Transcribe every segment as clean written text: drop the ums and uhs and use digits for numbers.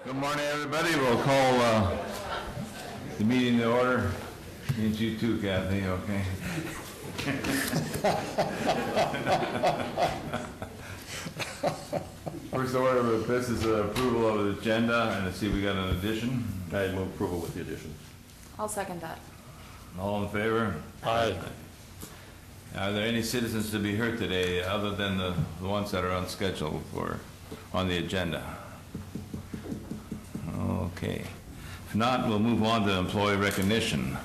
Good morning, everybody. We'll call the meeting to order. And you too, Kathy, okay? First order of business is approval of the agenda, and I see we got an addition. I move approval with the addition. I'll second that. All in favor? Aye. Are there any citizens to be heard today other than the ones that are on schedule for on the agenda? Okay. If not, we'll move on to employee recognition.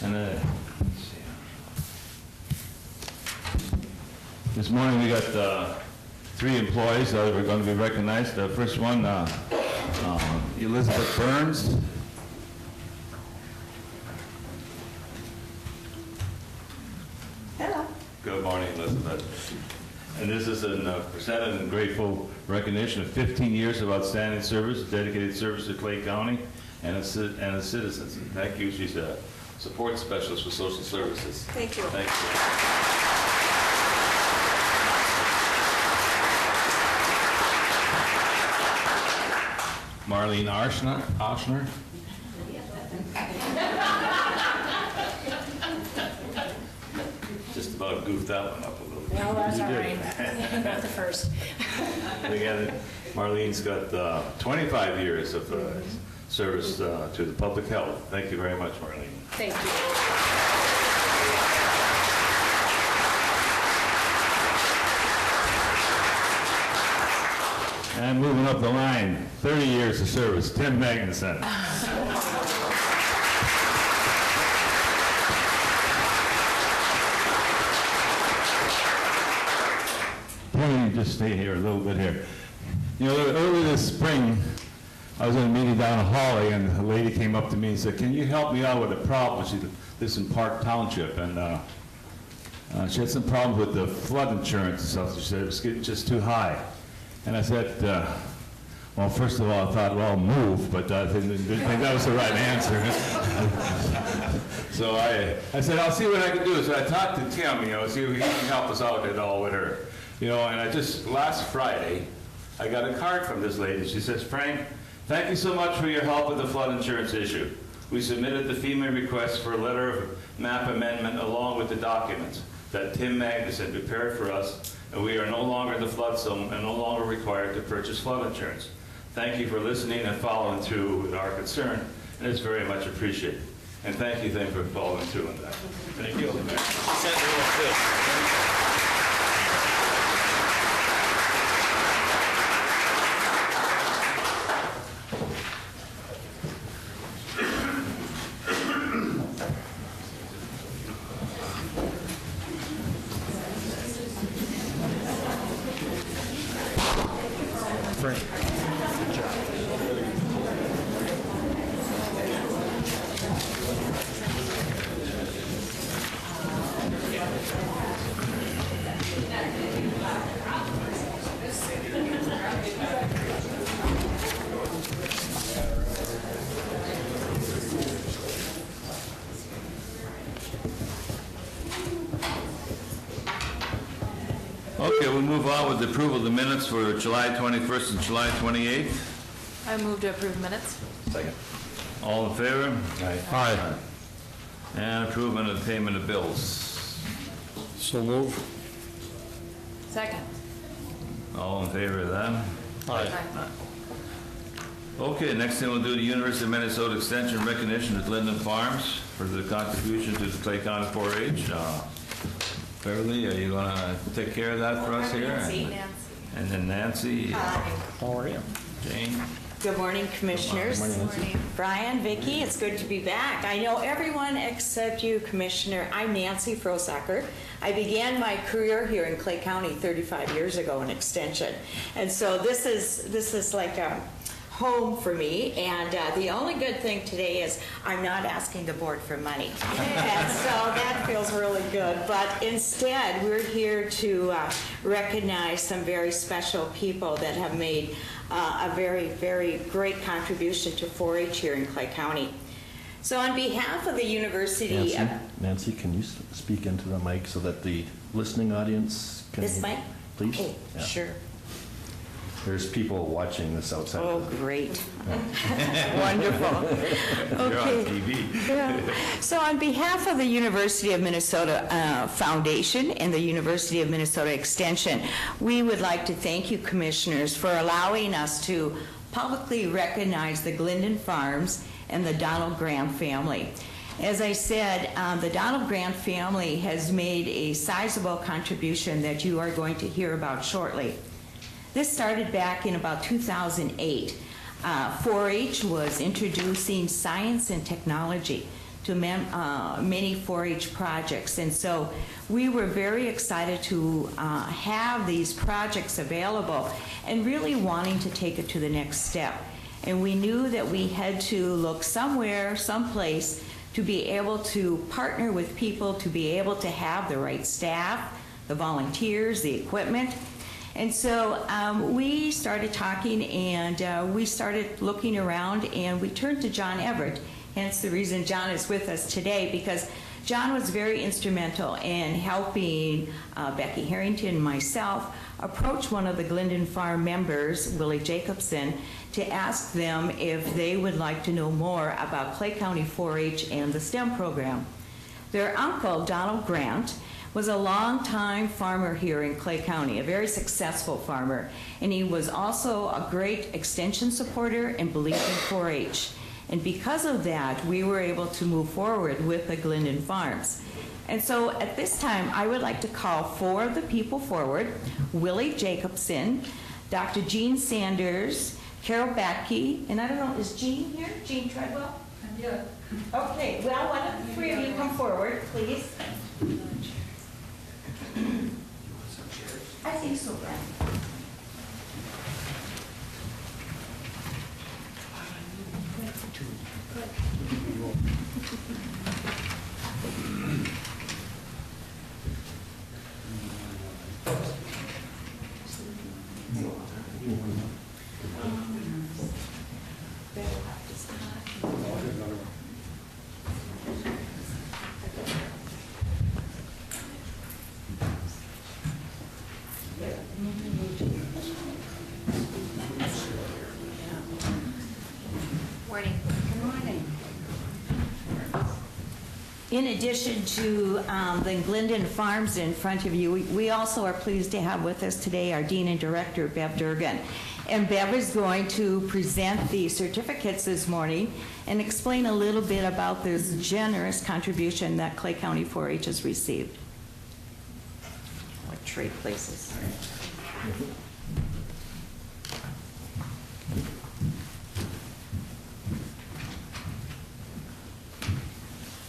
And let's see. This morning we got 3 employees that are going to be recognized. The first one, Elizabeth Burns. Hello. Good morning, Elizabeth. And this is a presented and grateful recognition of 15 years of outstanding service, dedicated service to Clay County and its citizens. And thank you. She's a support specialist for social services. Thank you. Thank you. Marlene Oshner. Just about goofed that one up a little bit. No, that's all right. Not the first. We got it. Marlene's got 25 years of service to the public health. Thank you very much, Marlene. Thank you. And moving up the line, 30 years of service, Tim Magnuson. Can you just stay here a little bit here? You know, early this spring, I was in a meeting down in Hawley, and a lady came up to me and said, "Can you help me out with a problem?" She lives in Park Township, and she had some problems with the flood insurance and stuff. She said it was getting just too high. And I said, well, first of all, I thought, well, move, but I didn't think that was the right answer. So I said, I'll see what I can do. So I talked to Tim, see if he can help us out at all with her. And I just, last Friday, I got a card from this lady. She says, "Frank, thank you so much for your help with the flood insurance issue. We submitted the FEMA request for a letter of map amendment along with the documents that Tim Magnuson prepared for us, and we are no longer in the flood zone and no longer required to purchase flood insurance. Thank you for listening and following through with our concern, and it's very much appreciated." And thank you for following through on that. Thank you. Okay, we'll move on with the approval of the minutes for July 21st and July 28th. I move to approve minutes. Second. All in favor? Aye. And approval of the payment of bills. So move. Second. All in favor of that? Aye. Okay, next thing we'll do the University of Minnesota Extension recognition at Linden Farms for the contribution to the Clay County 4-H. Beverly, are you going to take care of that for us here? Nancy. And then Nancy. How are you? Jane. Good morning, Commissioners. Good morning. Brian, Vicki, it's good to be back. I know everyone except you, Commissioner. I'm Nancy Frosacker. I began my career here in Clay County 35 years ago in Extension. And so this is like a home for me, and the only good thing today is I'm not asking the board for money. And so that feels really good. But instead, we're here to recognize some very special people that have made a very, very great contribution to 4-H here in Clay County. So on behalf of the University of... Nancy, can you speak into the mic so that the listening audience can... This mic? Please? Oh, Yeah. sure. There's people watching this outside. Oh, great. Wonderful. You're on Okay. TV. Yeah. So on behalf of the University of Minnesota Foundation and the University of Minnesota Extension, we would like to thank you, commissioners, for allowing us to publicly recognize the Glendon Farms and the Donald Grant family. As I said, the Donald Grant family has made a sizable contribution that you are going to hear about shortly. This started back in about 2008. 4-H was introducing science and technology to many 4-H projects, and so we were very excited to have these projects available and really wanting to take it to the next step. And we knew that we had to look somewhere, someplace, to be able to partner with people, to be able to have the right staff, the volunteers, the equipment. And so we started talking, and we started looking around, and we turned to John Everett, hence the reason John is with us today, because John was very instrumental in helping Becky Harrington and myself approach one of the Glendon Farm members, Willie Jacobson, to ask them if they would like to know more about Clay County 4-H and the STEM program. Their uncle, Donald Grant, was a longtime farmer here in Clay County, a very successful farmer, and he was also a great extension supporter and believed in 4-H. And because of that, we were able to move forward with the Glendon Farms. And so at this time, I would like to call 4 of the people forward: Willie Jacobson, Dr. Jean Sanders, Carol Backey, and I don't know, is Jean here? Jean Treadwell? I'm good. Okay, well, one of the 3 of you come forward, please. I think so, Brad. Morning. Good morning. In addition to the Glendon Farms in front of you, we also are pleased to have with us today our Dean and Director, Bev Durgan. And Bev is going to present the certificates this morning and explain a little bit about this generous contribution that Clay County 4-H has received. Like trade places.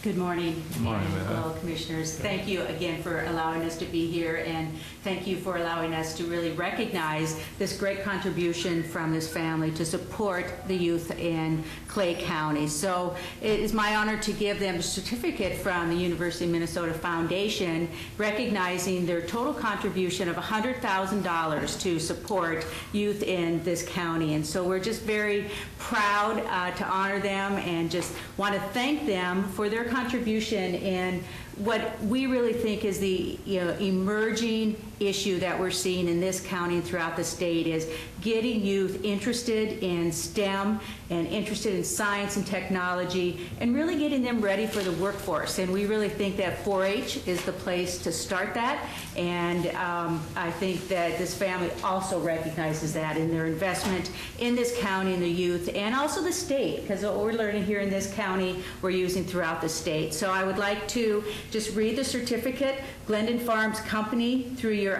Good morning. Good morning, and Mary. fellow commissioners. Thank you again for allowing us to be here, and thank you for allowing us to really recognize this great contribution from this family to support the youth in Clay County. So it is my honor to give them a certificate from the University of Minnesota Foundation recognizing their total contribution of $100,000 to support youth in this county. And so we're just very proud to honor them and just want to thank them for their contribution in what we really think is the emerging issue that we're seeing in this county and throughout the state is getting youth interested in STEM and interested in science and technology and really getting them ready for the workforce. And we really think that 4-H is the place to start that. And I think that this family also recognizes that in their investment in this county and the youth and also the state, because what we're learning here in this county, we're using throughout the state. So I would like to just read the certificate. Glendon Farms Company, through your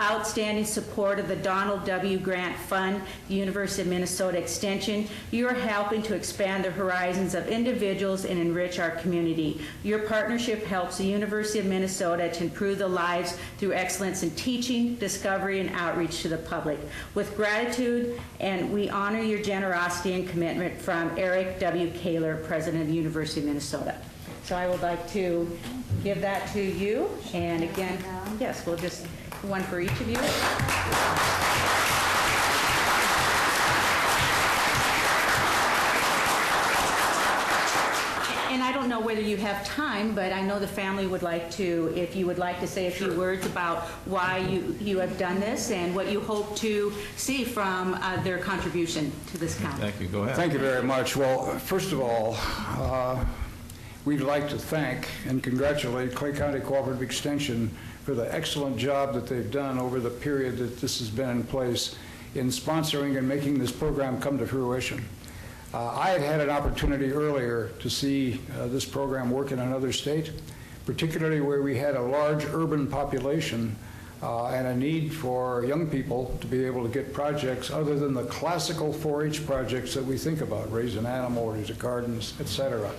outstanding support of the Donald W. Grant Fund, the University of Minnesota Extension, you are helping to expand the horizons of individuals and enrich our community. Your partnership helps the University of Minnesota to improve the lives through excellence in teaching, discovery, and outreach to the public. With gratitude, and we honor your generosity and commitment, from Eric W. Kaler, President of the University of Minnesota. So I would like to give that to you, and again, yes, we'll just one for each of you. have time, but I know the family would like to, if you would like to say a few words about why you have done this and what you hope to see from their contribution to this county. Thank you, go ahead. Thank you very much. Well, first of all, we'd like to thank and congratulate Clay County Cooperative Extension for the excellent job that they've done over the period that this has been in place in sponsoring and making this program come to fruition. I had an opportunity earlier to see this program work in another state, particularly where we had a large urban population and a need for young people to be able to get projects other than the classical 4-H projects that we think about, raise an animal, raise a garden, et cetera.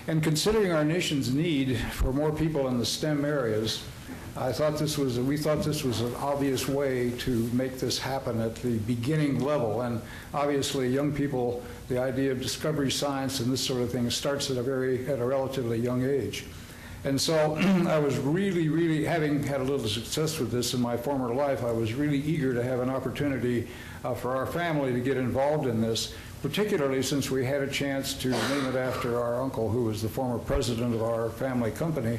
And considering our nation's need for more people in the STEM areas, we thought this was an obvious way to make this happen at the beginning level. And obviously, young people, the idea of discovery science and this sort of thing starts at a relatively young age. And so I was really, having had a little success with this in my former life, I was really eager to have an opportunity for our family to get involved in this, particularly since we had a chance to name it after our uncle, who was the former president of our family company.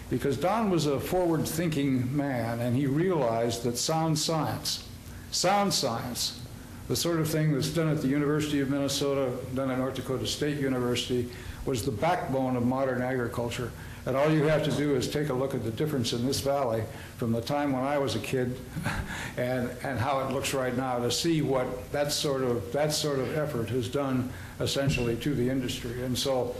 Because Don was a forward-thinking man, and he realized that sound science, the sort of thing that's done at the University of Minnesota, done at North Dakota State University, was the backbone of modern agriculture. And all you have to do is take a look at the difference in this valley from the time when I was a kid and how it looks right now to see what that sort of effort has done essentially to the industry. And so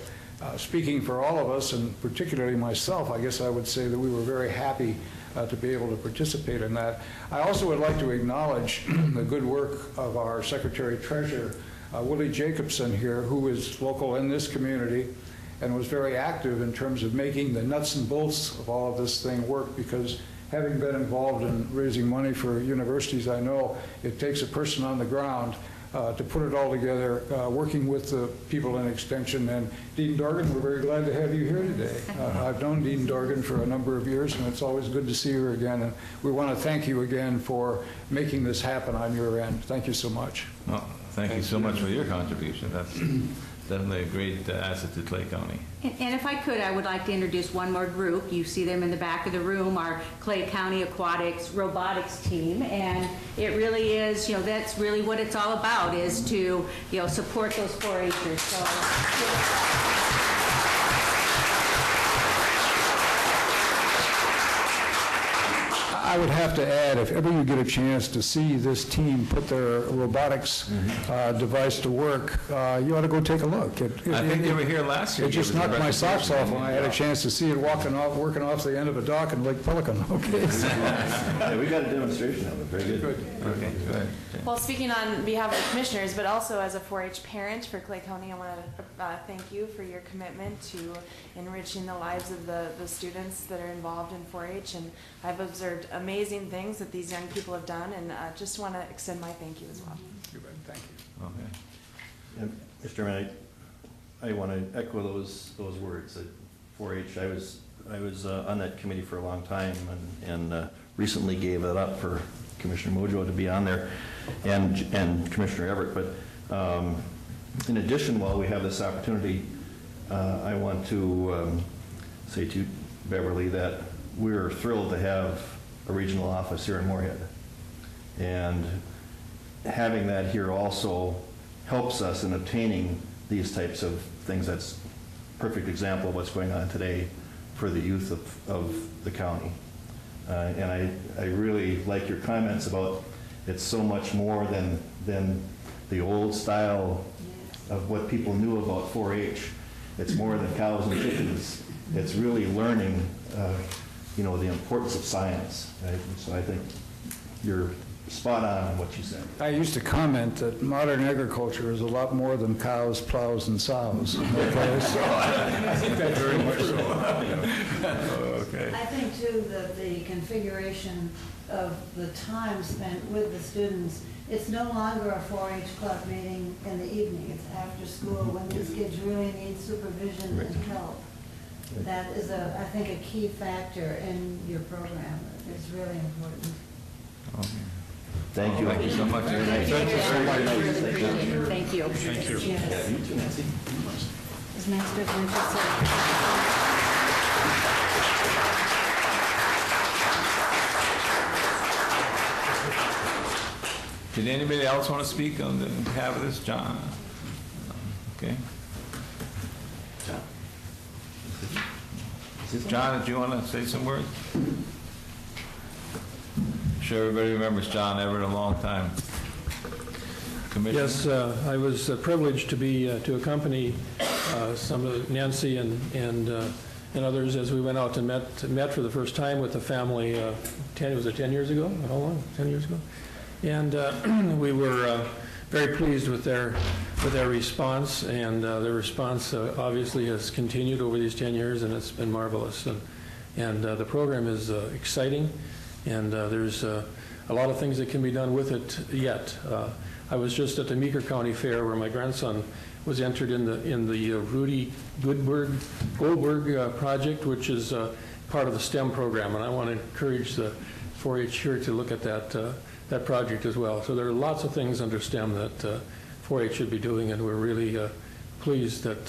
speaking for all of us, and particularly myself, I guess I would say that we were very happy to be able to participate in that. I also would like to acknowledge the good work of our Secretary-Treasurer, Willie Jacobson here, who is local in this community and was very active in terms of making the nuts and bolts of all of this thing work, because having been involved in raising money for universities, I know it takes a person on the ground to put it all together, working with the people in Extension. And Dean Dorgan, we're very glad to have you here today. I've known Dean Dorgan for a number of years, and it's always good to see her again. And we want to thank you again for making this happen on your end. Thank you so much. Well, thank you so much for your contribution. That's definitely a great asset to Clay County. And if I could, I would like to introduce one more group. You see them in the back of the room, our Clay County Aquatics Robotics team. And it really is, that's really what it's all about, is to, support those 4-H'ers. So, I would have to add, if ever you get a chance to see this team put their robotics device to work, you ought to go take a look. I think they were here last year. It just knocked my socks off when I had a chance to see it working off the end of a dock in Lake Pelican. Okay. Yeah, we got a demonstration of it. Very good. Okay, go ahead. Well, speaking on behalf of the commissioners, but also as a 4-H parent for Clay County, I want to thank you for your commitment to enriching the lives of the students that are involved in 4-H. And I've observed amazing things that these young people have done, and just want to extend my thank you as well. Thank you. Okay. And Mr. Chairman, I want to echo those words. At 4-H, I was on that committee for a long time, and recently gave it up for Commissioner Mojo to be on there, and Commissioner Everett. But in addition, while we have this opportunity, I want to say to Beverly that we're thrilled to have a regional office here in Moorhead. And having that here also helps us in obtaining these types of things. That's a perfect example of what's going on today for the youth of the county. And I really like your comments about it's so much more than the old style of what people knew about 4-H. It's more than cows and chickens. It's really learning the importance of science. Right? So I think you're spot on what you said. I used to comment that modern agriculture is a lot more than cows, plows, and sows. Okay, so I think that's very much so. Okay. I think, too, that the configuration of the time spent with the students, it's no longer a 4-H club meeting in the evening. It's after school when these kids really need supervision and help. That is, I think, a key factor in your program. It's really important. Okay. Thank you. Thank you so much. Thank you. Thank you. Yes. As Master Blanchard said. Did anybody else want to speak on behalf of this? John? Okay. John, did you want to say some words? Sure, everybody remembers John Everett, a long time. Commissioner? Yes, I was privileged to be to accompany some of Nancy and others as we went out and met for the first time with the family. Was it 10 years ago? How long? 10 years ago. And we were very pleased with their response, and their response obviously has continued over these 10 years, and it's been marvelous. And the program is exciting, and there's a lot of things that can be done with it yet. I was just at the Meeker County Fair where my grandson was entered in the Rudy Goldberg project, which is part of the STEM program, and I want to encourage the 4-H here to look at that project as well. So there are lots of things under STEM that 4-H should be doing, and we're really pleased that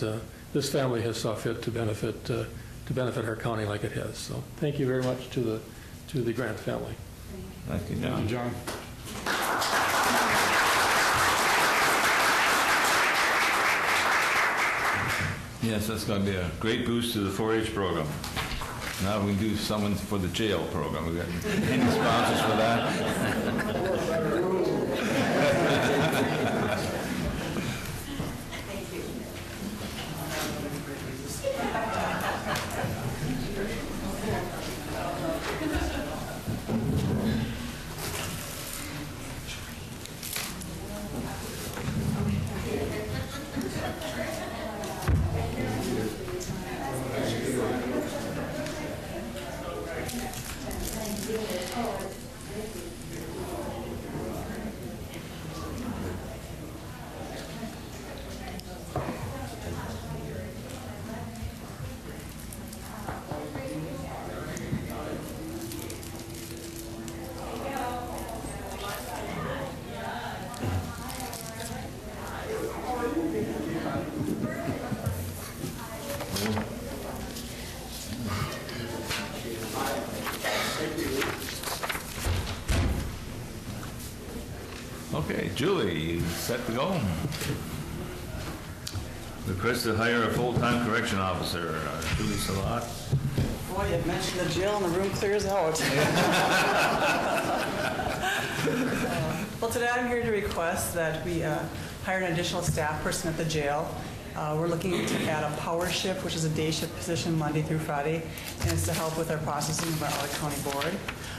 this family has saw fit to benefit our county like it has. So thank you very much to the Grant family. Thank you, John. John. Yes, that's going to be a great boost to the 4-H program. Now we can do someone for the jail program. We got any sponsors for that? Okay, Julie, you set to go? Request to hire a full-time correction officer, Julie Salat. Boy, you mentioned the jail and the room clears out. Well, today I'm here to request that we hire an additional staff person at the jail. We're looking to add a power shift, which is a day shift position Monday through Friday, and it's to help with our processing of our audit county board.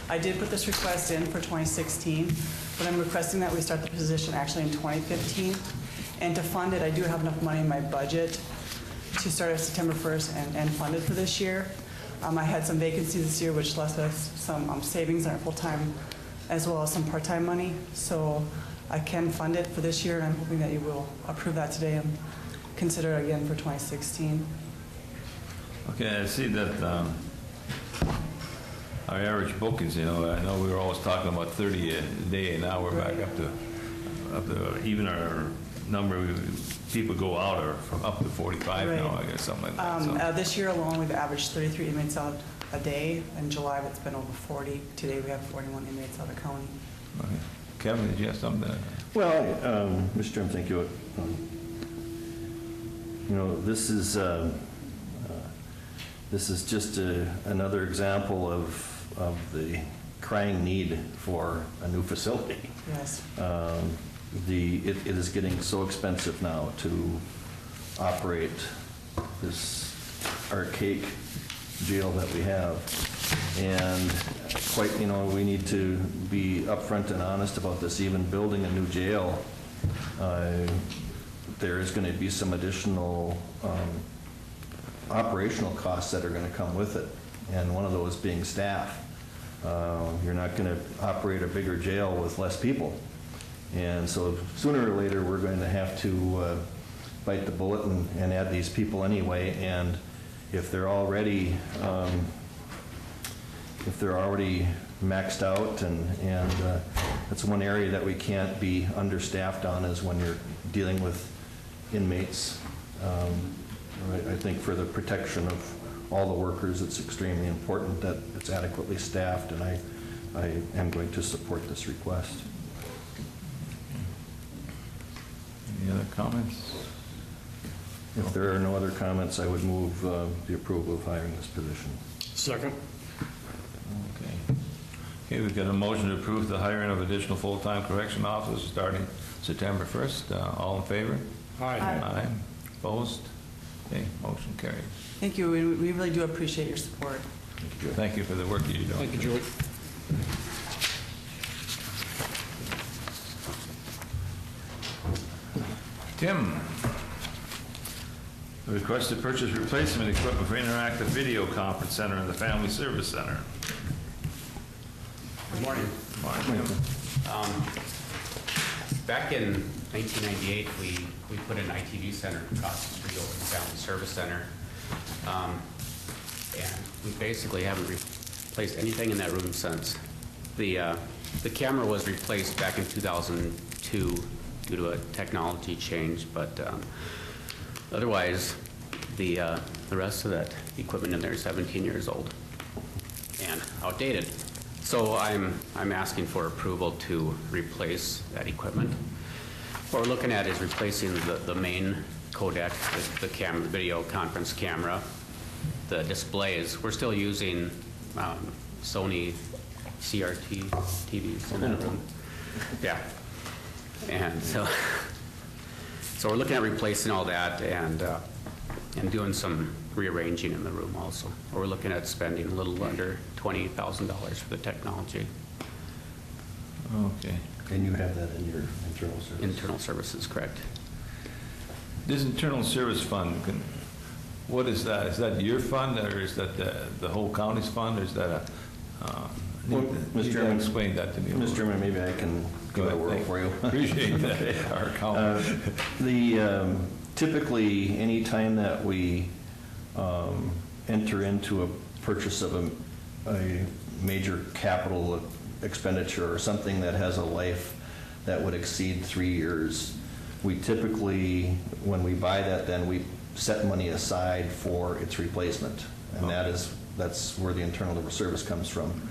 I did put this request in for 2016, but I'm requesting that we start the position actually in 2015. And to fund it, I do have enough money in my budget to start at September 1st and fund it for this year. I had some vacancies this year, which left us some savings on our full-time as well as some part-time money. So I can fund it for this year, and I'm hoping that you will approve that today and consider it again for 2016. Okay, I see that our average bookings, I know we were always talking about 30 a day, and now we're back up to even our number of people go out are from up to 45 now, I guess, something like that. So. This year alone, we've averaged 33 inmates out a day. In July, it's been over 40. Today, we have 41 inmates out of county. Okay. Kevin, did you have something? Well, Mr. Chairman, thank you. This is just another example of the crying need for a new facility. Yes. It is getting so expensive now to operate this archaic jail that we have, and we need to be upfront and honest about this. Even building a new jail, there is going to be some additional operational costs that are going to come with it, and one of those being staff. You're not going to operate a bigger jail with less people, and so sooner or later we're going to have to bite the bullet and add these people anyway. And if they're already maxed out, and that's one area that we can't be understaffed on, is when you're dealing with inmates. I think for the protection of all the workers. It's extremely important that it's adequately staffed, and I am going to support this request. Any other comments? If there are no other comments, I would move the approval of hiring this position. Second. Okay. Okay, we've got a motion to approve the hiring of additional full-time correction officers starting September 1st. All in favor? Aye. Aye. Opposed? Okay, motion carried. Thank you. We really do appreciate your support. Thank you for the work that you're doing. Thank you, Julie. Tim, a request to purchase replacement equipment for interactive video conference center in the Family Service Center. Good morning. Morning, Tim. Back in 1998, we put an ITV center across the street over the Family Service Center. And we basically haven't replaced anything in that room since. The camera was replaced back in 2002 due to a technology change, but otherwise, the rest of that equipment in there is 17 years old and outdated. So I'm asking for approval to replace that equipment. What we're looking at is replacing the main codec, the camera, the video conference camera, the displays. We're still using Sony CRT TVs in that room. Yeah. And so we're looking at replacing all that and doing some rearranging in the room also. We're looking at spending a little under $20,000 for the technology. Okay. And you have that in your internal service? Internal services, correct. This internal service fund, what is that? Is that your fund, or is that the whole county's fund, or is that a... Well, Mr. Chairman, explain that to me. Mr. Chairman, maybe I can Go give a ahead, word thank for you. Appreciate that. Our accountant. Typically, any time that we enter into a purchase of a major capital expenditure or something that has a life that would exceed 3 years, we typically, when we buy that, then we set money aside for its replacement. And that's where the internal service comes from.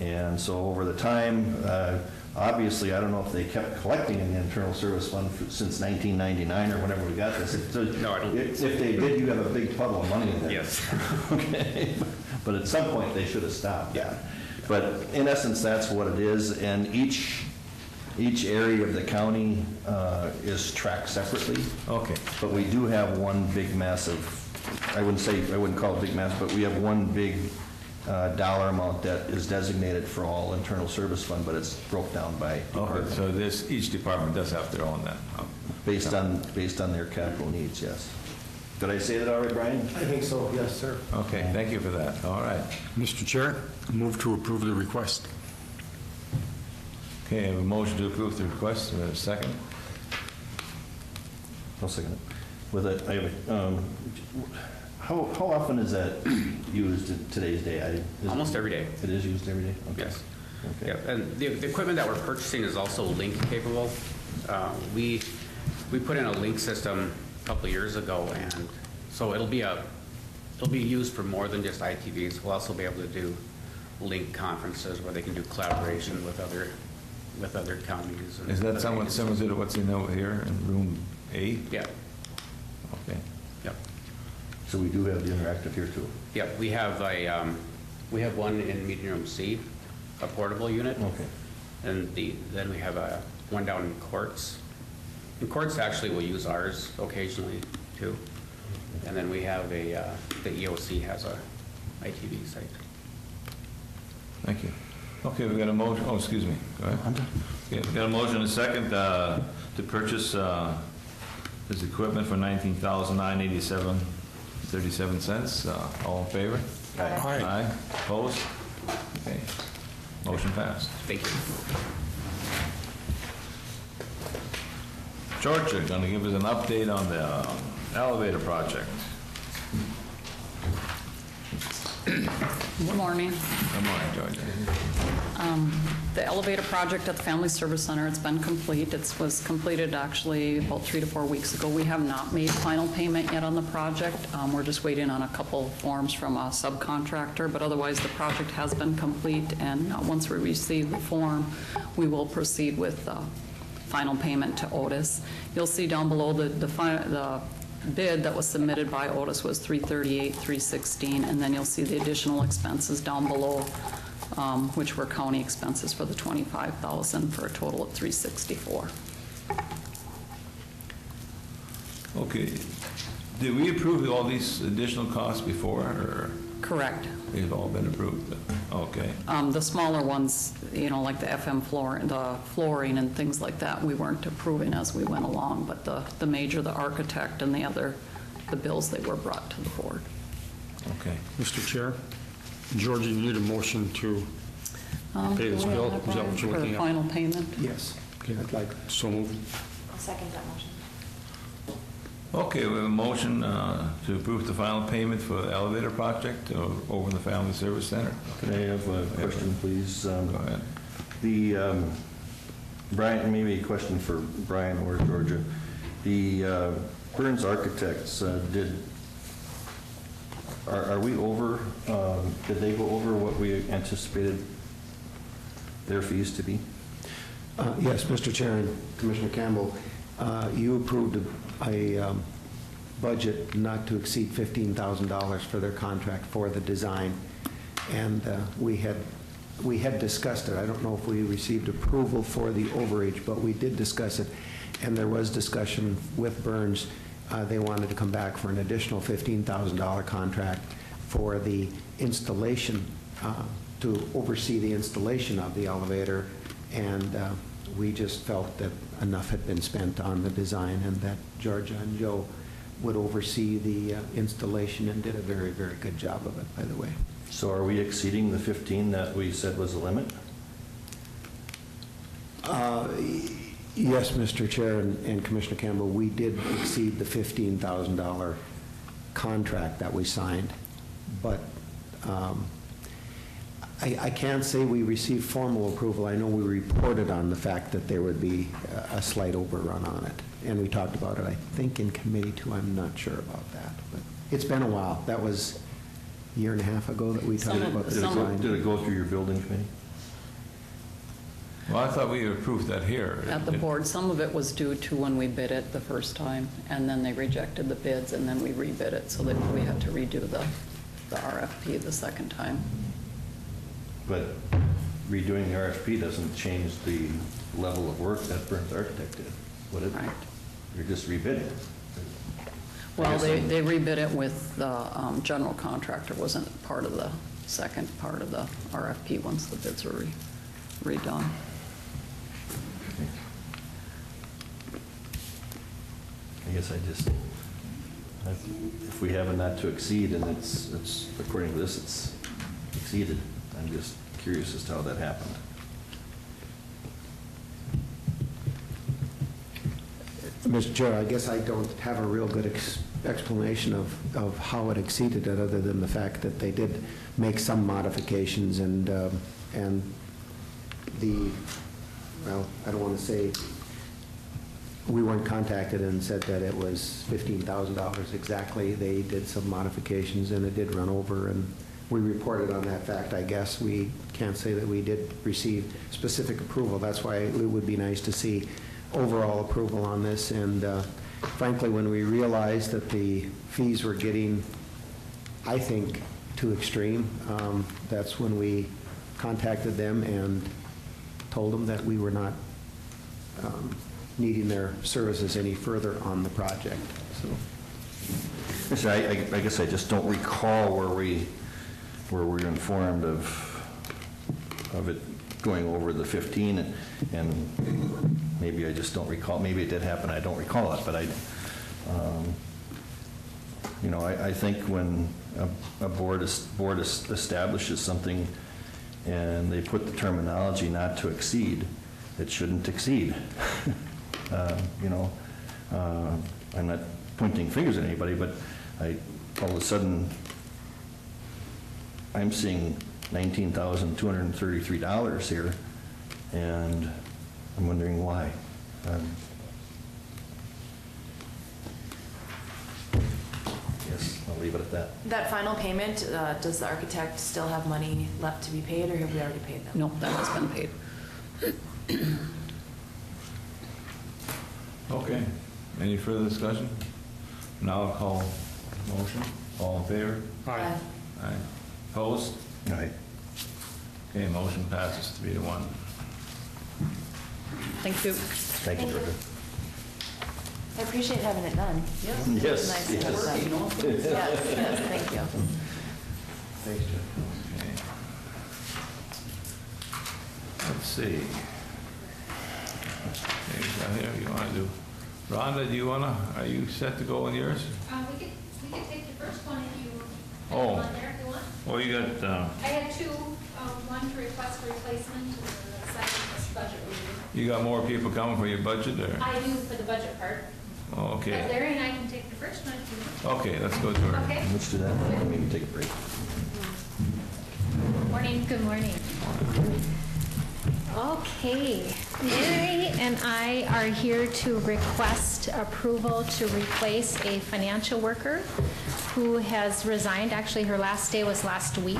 And so over the time, obviously, I don't know if they kept collecting in the internal service fund since 1999 or whenever we got this. No, I don't think so. If they did, you have a big puddle of money in there. Yes. Okay. But at some point, they should have stopped. Yeah. But in essence, that's what it is. And each area of the county is tracked separately. Okay. But we do have one big massive, I wouldn't call it big mass, but we have one big dollar amount that is designated for all internal service fund, but it's broke down by department. Okay, so each department does have their own then? Based on their capital needs, yes. Did I say that all right, Brian? I think so, yes, sir. Okay, thank you for that. All right. Mr. Chair, move to approve the request. Okay, I have a motion to approve the request. Do we have a second? I'll second it. With it, I have how often is that used in today's day? Almost every day. It is used every day? Okay. Yes. Okay. Yeah, and the equipment that we're purchasing is also link capable. We put in a link system a couple of years ago, and so it'll be used for more than just ITVs. We'll also be able to do link conferences where they can do collaboration with other counties. And Is that other somewhat agencies. similar to what's in over here in room A? Yeah. Okay. Yep. So we do have the interactive here too? Yep. We have one in meeting room C, a portable unit. Okay. And then we have one down in courts. And courts actually will use ours occasionally too. And then we have the EOC has a ITV site. Thank you. Okay, we got a motion, oh, excuse me, go ahead. Okay, we got a motion and a second to purchase this equipment for $19,987.37. All in favor? Aye. Aye. Opposed? Okay. Motion passed. Thank you. George, you're going to give us an update on the elevator project. Good morning. Good morning, Georgia. The elevator project at the Family Service Center, it's been complete. It was completed actually about 3 to 4 weeks ago. We have not made final payment yet on the project. We're just waiting on a couple forms from a subcontractor, but otherwise the project has been complete, and once we receive the form, we will proceed with final payment to Otis. You'll see down below the bid that was submitted by Otis was $338,316, and then you'll see the additional expenses down below, which were county expenses for the $25,000 for a total of $364. Okay. Did we approve all these additional costs before, or Correct. they've all been approved? Okay. The smaller ones, like the FM floor, the flooring and things like that, we weren't approving as we went along, but the major, the architect and the bills, they were brought to the board. Okay. Mr. Chair, Georgia, you need a motion to pay this Do we have bill? that, Is that what Brian, you're looking for at? final payment? Yes. Okay. I'd like So moved. I'll second that motion. Okay, we have a motion to approve the final payment for the elevator project over the Family Service Center. Can I have a question, please? Go ahead. The, Brian, maybe a question for Brian or Georgia. The Burns Architects are we over, did they go over what we anticipated their fees to be? Yes, Mr. Chair and Commissioner Campbell, you approved a budget not to exceed $15,000 for their contract for the design, and we had discussed it. I don't know if we received approval for the overage, but we did discuss it, and there was discussion with Burns. They wanted to come back for an additional $15,000 contract for the installation, to oversee the installation of the elevator, and we just felt that enough had been spent on the design and that Georgia and Joe would oversee the installation, and did a very, very good job of it, by the way. So are we exceeding the 15 that we said was the limit? Yes, Mr. Chair and Commissioner Campbell, we did exceed the $15,000 contract that we signed, but I can't say we received formal approval. I know we reported on the fact that there would be a slight overrun on it, and we talked about it, I think, in committee too. I'm not sure about that, but it's been a while. That was a year and a half ago that we talked about the design. Did it go through your building committee? Well, I thought we approved that here. At the board, some of it was due to when we bid it the first time, and then they rejected the bids, and then we rebid it, so that we had to redo the RFP the second time. But redoing the RFP doesn't change the level of work that Burns Architect did, would it? Right. You're just rebidding. Well, they rebid it with the general contractor, wasn't part of the second part of the RFP once the bids were redone. I guess if we have a not to exceed, and it's according to this, it's exceeded, I'm just curious as to how that happened. Mr. Chair, I guess I don't have a real good explanation of how it exceeded it, other than the fact that they did make some modifications, and well, I don't want to say, we weren't contacted and said that it was $15,000 exactly. They did some modifications, and it did run over, and we reported on that fact. I guess we can't say that we did receive specific approval. That's why it would be nice to see overall approval on this, and frankly, when we realized that the fees were getting, I think, too extreme, that's when we contacted them and told them that we were not needing their services any further on the project. So, I guess I just don't recall where we were informed of it going over the 15, and maybe I just don't recall. Maybe it did happen. I don't recall it, but I think when a board establishes something and they put the terminology not to exceed, it shouldn't exceed. I'm not pointing fingers at anybody, but all of a sudden, I'm seeing $19,233 here, and I'm wondering why. Yes, I'll leave it at that. That final payment, does the architect still have money left to be paid, or have we already paid them? No, that has been paid. Okay. Any further discussion? Now I'll call motion. All in favor? Aye. Aye. Opposed? All right. Okay, motion passes 3-1. Thank you. Thank you, Georgia. I appreciate having it done. Yes, Nice to yes. have it done. Yes, yes, thank you. Thanks, Jeff. Okay. Let's see. Okay, so here you want to do. Rhonda, are you set to go on yours? We could take the first one if you Oh. want there, if you want. Well, you got, I had two, one to request for replacement and the second was budget review. you got more people coming for your budget, or? I do for the budget part. Oh, But okay. Larry and I can take the first one if you want. Okay, let's go to her. Okay. Let's do that. Maybe take a break. Morning, good morning. Okay, Larry and I are here to request approval to replace a financial worker who has resigned. Actually, her last day was last week.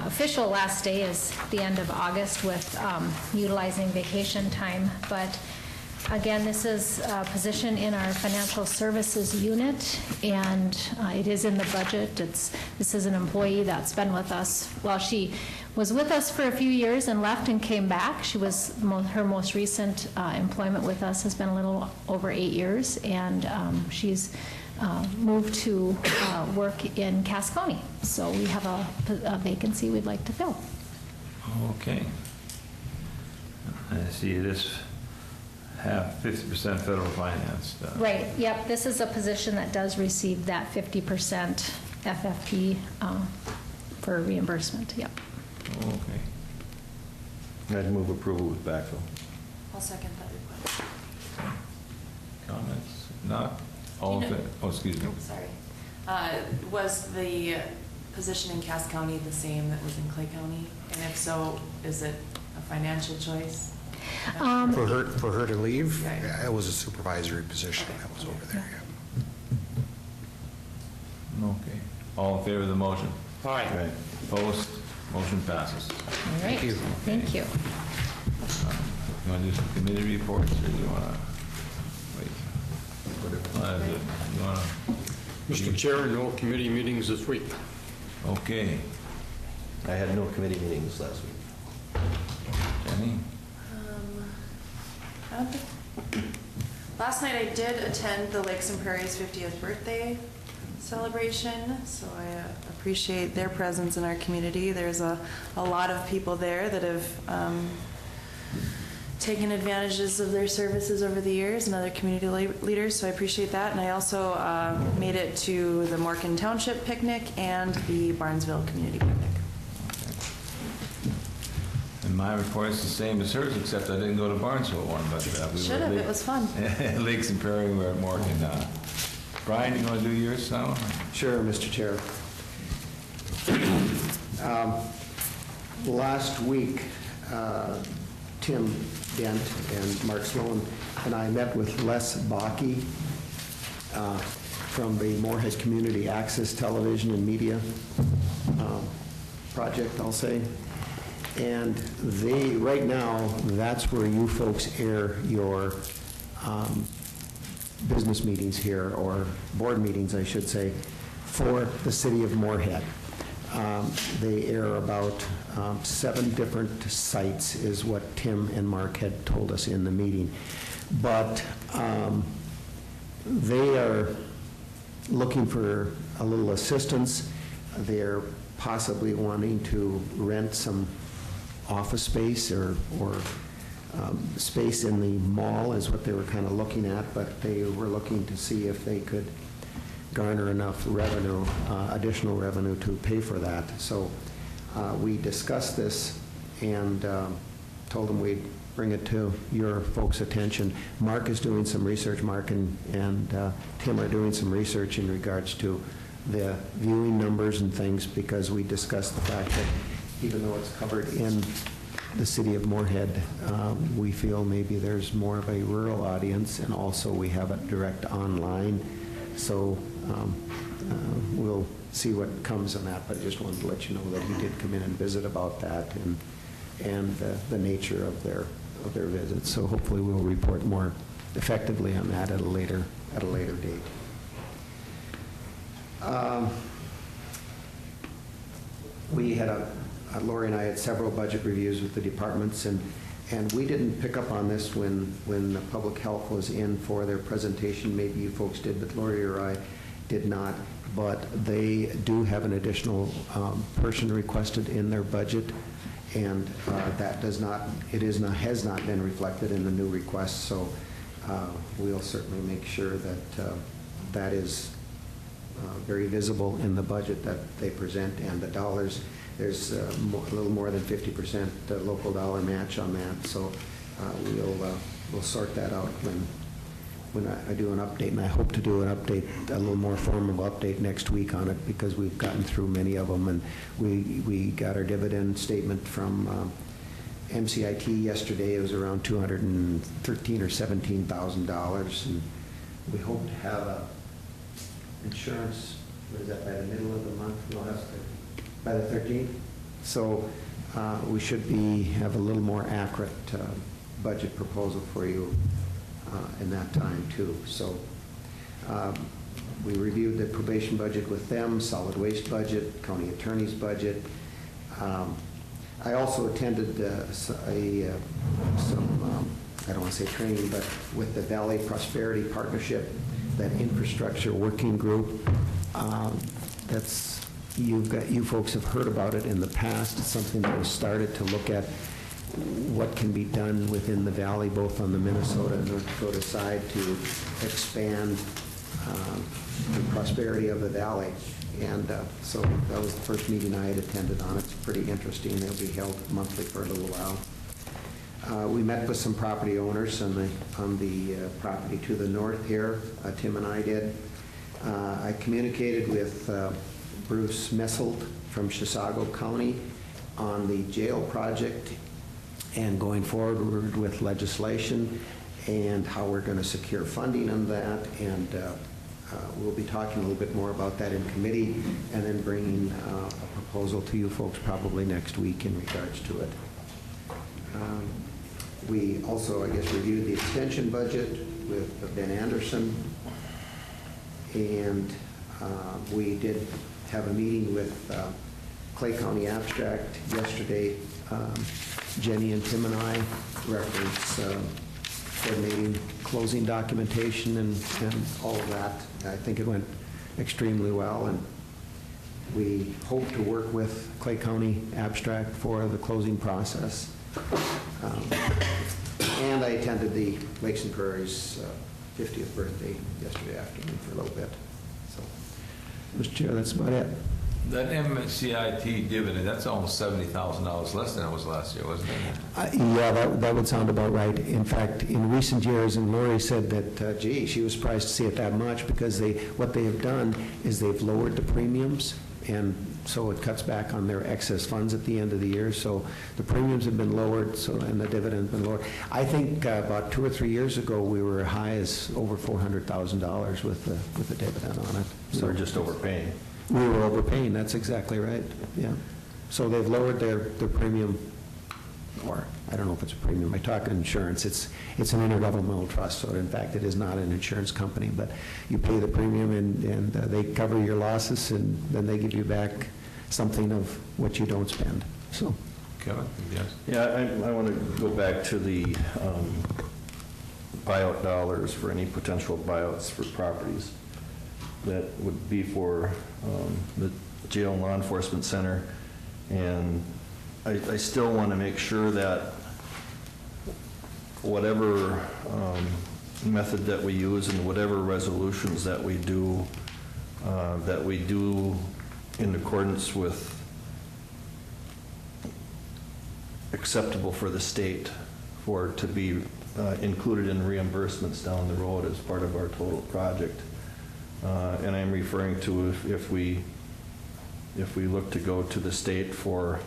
Official last day is the end of August with utilizing vacation time. But again, this is a position in our financial services unit, and it is in the budget. This is an employee that's been with us. Well, she was with us for a few years and left and came back. Her most recent employment with us has been a little over 8 years, and she's moved to work in Cass County. So we have a vacancy we'd like to fill. Okay. I see this half, 50% federal finance. Right, yep, this is a position that does receive that 50% FFP for reimbursement, yep. Okay. I'd move approval with backfill. I'll second that request. Comments? Not? All in favor? Oh, excuse me. Sorry. Was the position in Cass County the same that was in Clay County? And if so, is it a financial choice? For her to leave, Right. yeah, it was a supervisory position that was over there, yeah. Okay. All in favor of the motion? Aye. Right. Opposed? Motion passes. All right, you. thank you. You want to do some committee reports, or do you want to wait? You want to? Mr. Chair, no committee meetings this week. Okay. I had no committee meetings last week. Jenny? I don't think, last night I did attend the Lakes and Prairies 50th birthday celebration, so I appreciate their presence in our community. There's a lot of people there that have taken advantages of their services over the years, and other community leaders, so I appreciate that. And I also made it to the Morgan Township picnic and the Barnesville Community Picnic. And my report is the same as hers, except I didn't go to Barnesville one, but we were Should have, it was fun. Lakes and Prairie, we're at Morgan. Brian, you want to do yours now? Sure, Mr. Chair. Last week, Tim Dent and Mark Sloan and I met with Les Bakke from the Moorhead Community Access Television and Media project, I'll say. And they, right now, that's where you folks air your business meetings here, or board meetings, I should say, for the city of Moorhead. They air about 7 different sites, is what Tim and Mark had told us in the meeting. But they are looking for a little assistance. They're possibly wanting to rent some office space or space in the mall is what they were kind of looking at, but they were looking to see if they could garner enough revenue, additional revenue to pay for that. So we discussed this and told them we'd bring it to your folks' attention. Mark is doing some research, Mark and Tim are doing some research in regards to the viewing numbers and things, because we discussed the fact that even though it's covered in the city of Moorhead, we feel maybe there's more of a rural audience, and also we have it direct online. So we'll see what comes on that, but I just wanted to let you know that he did come in and visit about that and the nature of their visit. So hopefully we'll report more effectively on that at a later date. We had Lori and I had several budget reviews with the departments, and we didn't pick up on this when the public health was in for their presentation. Maybe you folks did, but Lori or I did not. But they do have an additional person requested in their budget, and that has not been reflected in the new request. So we'll certainly make sure that that is very visible in the budget that they present, and the dollars. There's a little more than 50% local dollar match on that. So we'll sort that out when I do an update, and I hope to do an update, a little more formal update next week on it, because we've gotten through many of them, and we got our dividend statement from MCIT yesterday. It was around $213,000 or $17,000, and we hope to have insurance. What is that, by the middle of the month? No, that's by the 13th. So we should have a little more accurate budget proposal for you in that time too. So we reviewed the probation budget with them, solid waste budget, county attorney's budget. I also attended some, I don't want to say training, but with the Valley Prosperity Partnership, that infrastructure working group. You folks have heard about it in the past. It's something that was started to look at what can be done within the valley, both on the Minnesota and North Dakota side, to expand the prosperity of the valley. And so that was the first meeting I had attended on it. It's pretty interesting. They'll be held monthly for a little while. We met with some property owners on the property to the north here. Tim and I did. I communicated with Bruce Messelt from Chisago County on the jail project and going forward with legislation and how we're going to secure funding on that. And we'll be talking a little bit more about that in committee, and then bringing a proposal to you folks probably next week in regards to it. We also, I guess, reviewed the extension budget with Ben Anderson, and we did have a meeting with Clay County Abstract yesterday. Jenny and Tim and I referenced coordinating closing documentation and all of that. I think it went extremely well, and we hope to work with Clay County Abstract for the closing process. And I attended the Lakes and Prairie's 50th birthday yesterday afternoon for a little bit. So, Mr. Chair, that's about it. That MCIT dividend, that's almost $70,000 less than it was last year, wasn't it? Yeah, that would sound about right. In fact, in recent years, and Lori said that, gee, she was surprised to see it that much, because what they have done is they've lowered the premiums, and so it cuts back on their excess funds at the end of the year. So the premiums have been lowered, and the dividend has been lowered. I think about 2 or 3 years ago, we were high as over $400,000 with the dividend on it. So we're just overpaying. We were overpaying, that's exactly right, yeah. So they've lowered their premium, or I don't know if it's a premium, I talk insurance, it's an intergovernmental trust, so in fact it is not an insurance company, but you pay the premium and they cover your losses, and then they give you back something of what you don't spend, so. Kevin, yes? Yeah, I want to go back to the buyout dollars for any potential buyouts for properties. That would be for the jail and law enforcement center. And I still want to make sure that whatever method that we use and whatever resolutions that we do in accordance with acceptable for the state for it to be included in reimbursements down the road as part of our total project. And I'm referring to if we look to go to the state for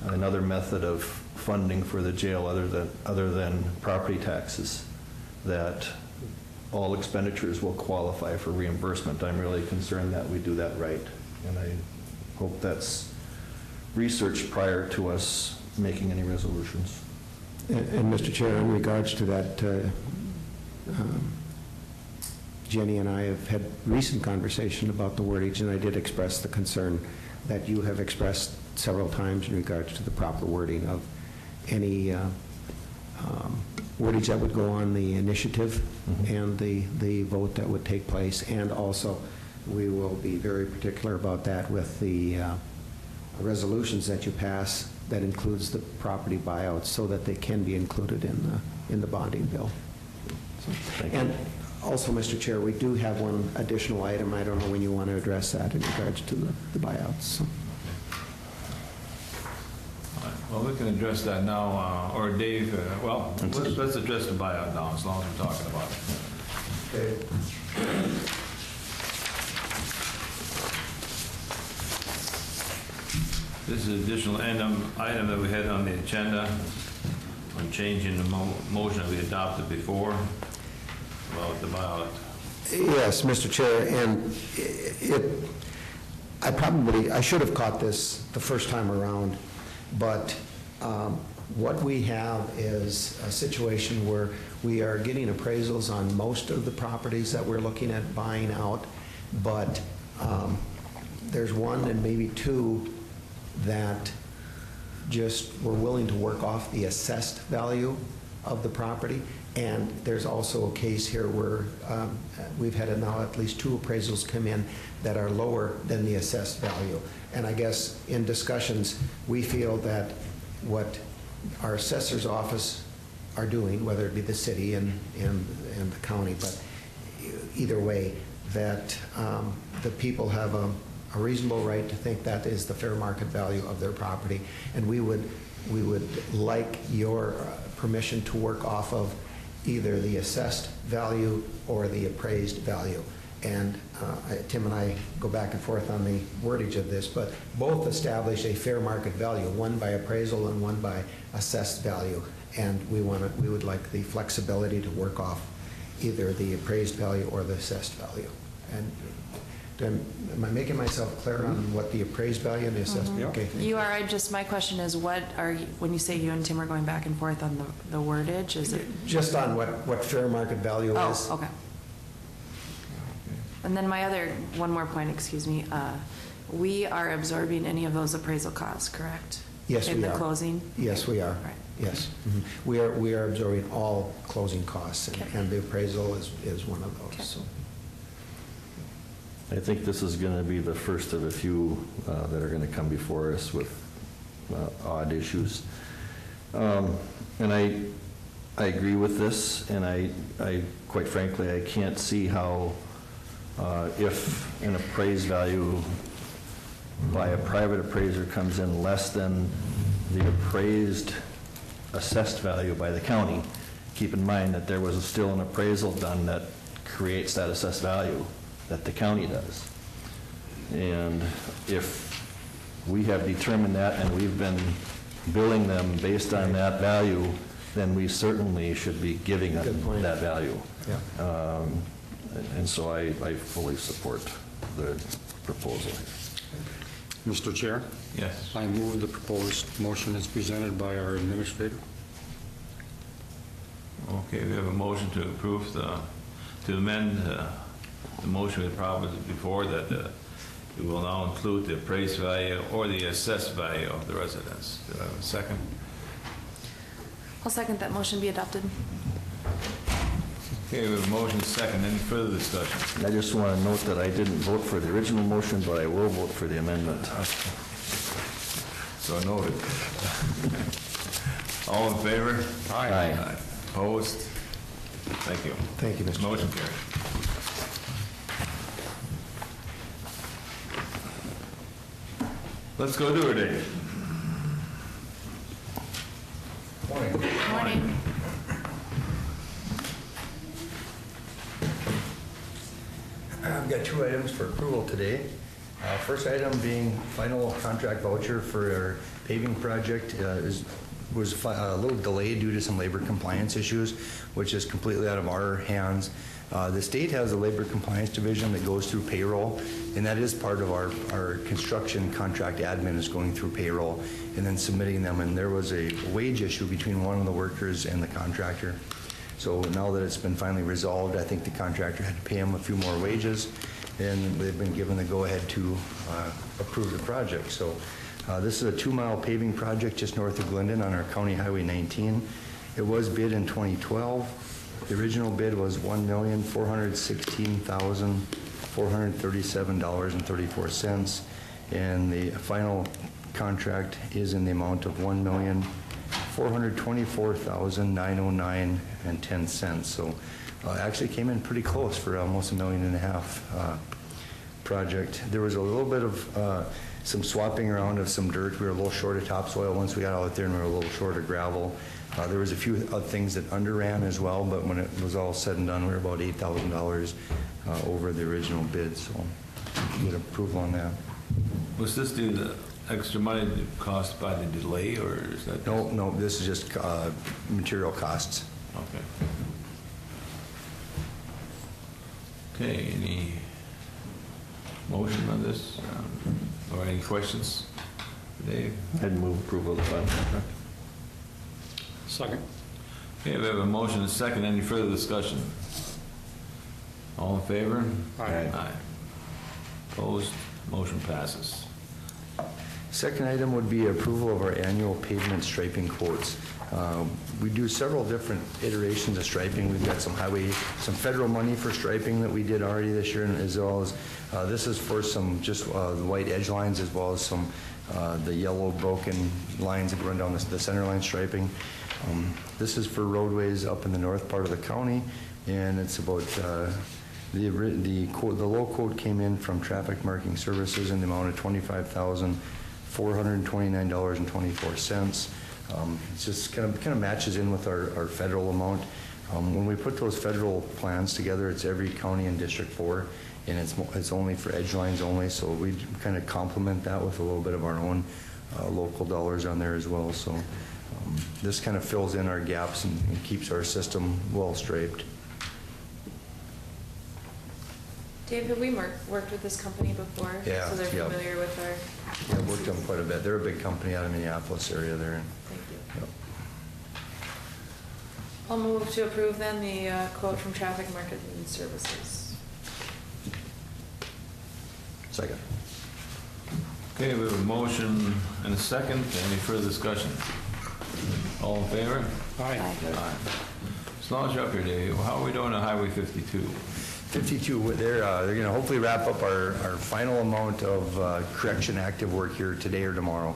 another method of funding for the jail other than property taxes, that all expenditures will qualify for reimbursement. I'm really concerned that we do that right, and I hope that's researched prior to us making any resolutions. And Mr. Chair, in regards to that, Jenny and I have had recent conversation about the wordage, and I did express the concern that you have expressed several times in regards to the proper wording of any wordage that would go on the initiative and the vote that would take place. And also, we will be very particular about that with the resolutions that you pass that includes the property buyouts, so that they can be included in the bonding bill. And also, Mr. Chair, we do have one additional item. I don't know when you want to address that in regards to the buyouts. So. Well, we can address that now, or Dave, let's address the buyout now, as long as we're talking about it. Okay. This is additional item that we had on the agenda on changing the motion that we adopted before about the buyout. Yes, Mr. Chair, and I should have caught this the first time around, but what we have is a situation where we are getting appraisals on most of the properties that we're looking at buying out, but there's one and maybe two that just were willing to work off the assessed value of the property. And there's also a case here where we've had now at least two appraisals come in that are lower than the assessed value. And I guess in discussions, we feel that what our assessor's office are doing, whether it be the city and the county, but either way, that the people have a reasonable right to think that is the fair market value of their property. And we would like your permission to work off of either the assessed value or the appraised value. And Tim and I go back and forth on the wordage of this, but both establish a fair market value, one by appraisal and one by assessed value. And we would like the flexibility to work off either the appraised value or the assessed value. And am I making myself clear on what the appraised value and the assessed? Okay. You are. My question is, what are you, when you say you and Tim are going back and forth on the wordage, is it? Just on what fair market value is. Oh, okay. And then one more point, excuse me. We are absorbing any of those appraisal costs, correct? Yes, we are. In the closing? Yes, we are. Right. Yes. Mm-hmm. We are absorbing all closing costs, and the appraisal is one of those. Okay. So. I think this is going to be the first of a few that are going to come before us with odd issues. And I agree with this, and I quite frankly, I can't see how if an appraised value by a private appraiser comes in less than the appraised assessed value by the county. Keep in mind that there was still an appraisal done that creates that assessed value that the county does. And if we have determined that and we've been billing them based on that value, then we certainly should be giving them that value. Yeah. And so I fully support the proposal. Mr. Chair? Yes. I move the proposed motion as presented by our administrator. Okay, we have a motion to approve to amend the motion we proposed before, that we will now include the appraised value or the assessed value of the residence. Do I have a second? I'll second that motion be adopted. Okay, we have a motion second. Any further discussion? I just want to note that I didn't vote for the original motion, but I will vote for the amendment. So noted. All in favor? Aye. Opposed? Thank you. Thank you, Mr. Motion carried. Let's go do it, Dave. Morning. I've got two items for approval today. First item being final contract voucher for our paving project was a little delayed due to some labor compliance issues, which is completely out of our hands. The state has a labor compliance division that goes through payroll, and that is part of our construction contract admin is going through payroll and then submitting them. And there was a wage issue between one of the workers and the contractor. So now that it's been finally resolved, I think the contractor had to pay him a few more wages, and they've been given the go-ahead to approve the project. So this is a 2-mile paving project just north of Glendon on our County Highway 19. It was bid in 2012. The original bid was $1,416,437.34, and the final contract is in the amount of $1,424,909.10. So actually came in pretty close for almost $1.5 million project. There was a little bit of some swapping around of some dirt. We were a little short of topsoil once we got out there, and we were a little short of gravel. There was a few other things that underran as well, but when it was all said and done, we were about $8,000 over the original bid, so get approval on that. Was this the extra money cost by the delay, or is that? No, this is just material costs. Okay. Okay, any motion on this, or any questions? Dave? I'd move approval of the final contract. Second. Okay, we have a motion and a second. Any further discussion? All in favor? Aye. Opposed? Motion passes. Second item would be approval of our annual pavement striping quotes. We do several different iterations of striping. We've got some federal money for striping that we did already this year, as well as this is for some just the white edge lines, as well as some the yellow broken lines that run down the center line striping. This is for roadways up in the north part of the county, and it's about the low quote came in from Traffic Marking Services in the amount of $25,429.24. It's just kind of matches in with our federal amount. When we put those federal plans together, it's every county in District 4, and it's only for edge lines only, so we kind of complement that with a little bit of our own local dollars on there as well. So this kind of fills in our gaps and keeps our system well striped. Dave, have we worked with this company before? Yeah. So they're familiar with our... Yeah, worked with them quite a bit. They're a big company out of Minneapolis area there. Thank you. Yep. I'll move to approve then the quote from Traffic Marketing Services. Second. Okay, we have a motion and a second. Any further discussion? All in favor? Aye. Aye. As long as you're up here, Dave, how are we doing on Highway 52? 52, they're going to hopefully wrap up our final amount of correction active work here today or tomorrow.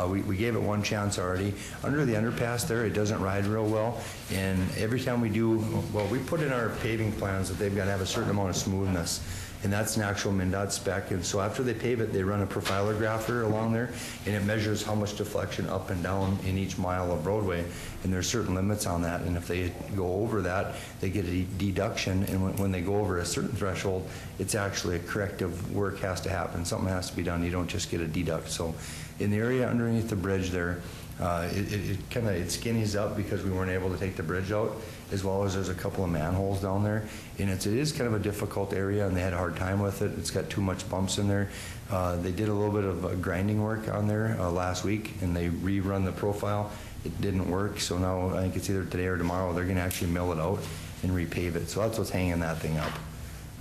We gave it one chance already. Under the underpass there, it doesn't ride real well, and every time we do, well, we put in our paving plans that they've got to have a certain amount of smoothness, and that's an actual MnDOT spec. And so after they pave it, they run a profiler grapher along there, and it measures how much deflection up and down in each mile of roadway. And there's certain limits on that, and if they go over that, they get a deduction, and when they go over a certain threshold, it's actually a corrective work has to happen. Something has to be done. You don't just get a deduct. So in the area underneath the bridge there, it skinnies up because we weren't able to take the bridge out, as well as there's a couple of manholes down there, and it is kind of a difficult area, and they had a hard time with it. It's got too much bumps in there. They did a little bit of grinding work on there last week, and they rerun the profile. It didn't work, so now I think it's either today or tomorrow they're going to actually mill it out and repave it. So that's what's hanging that thing up.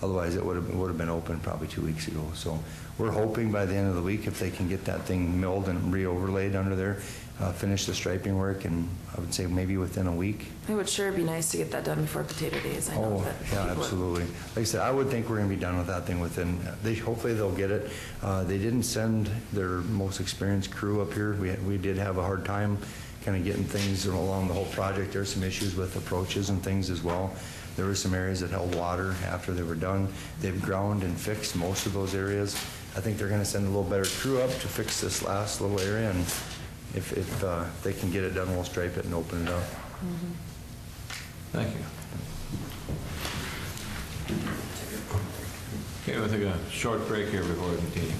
Otherwise, it would have been open probably 2 weeks ago. So we're hoping by the end of the week, if they can get that thing milled and re-overlaid under there, finish the striping work, and I would say maybe within a week. It would sure be nice to get that done before Potato Days. I know that yeah, people absolutely. Like I said, I would think we're going to be done with that thing within, hopefully they'll get it. They didn't send their most experienced crew up here. We did have a hard time kind of getting things along the whole project. There's some issues with approaches and things as well. There were some areas that held water after they were done. They've ground and fixed most of those areas. I think they're going to send a little better crew up to fix this last little area, and if they can get it done, we'll stripe it and open it up. Mm-hmm. Thank you. Okay, we'll take a short break here before we continue.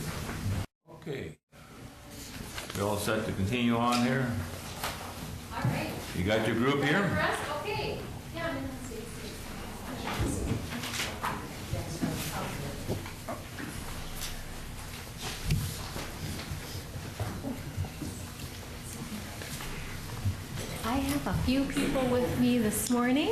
Okay. We all set to continue on here? All right. You got your group here? Okay. Yeah, I'm in the I have a few people with me this morning.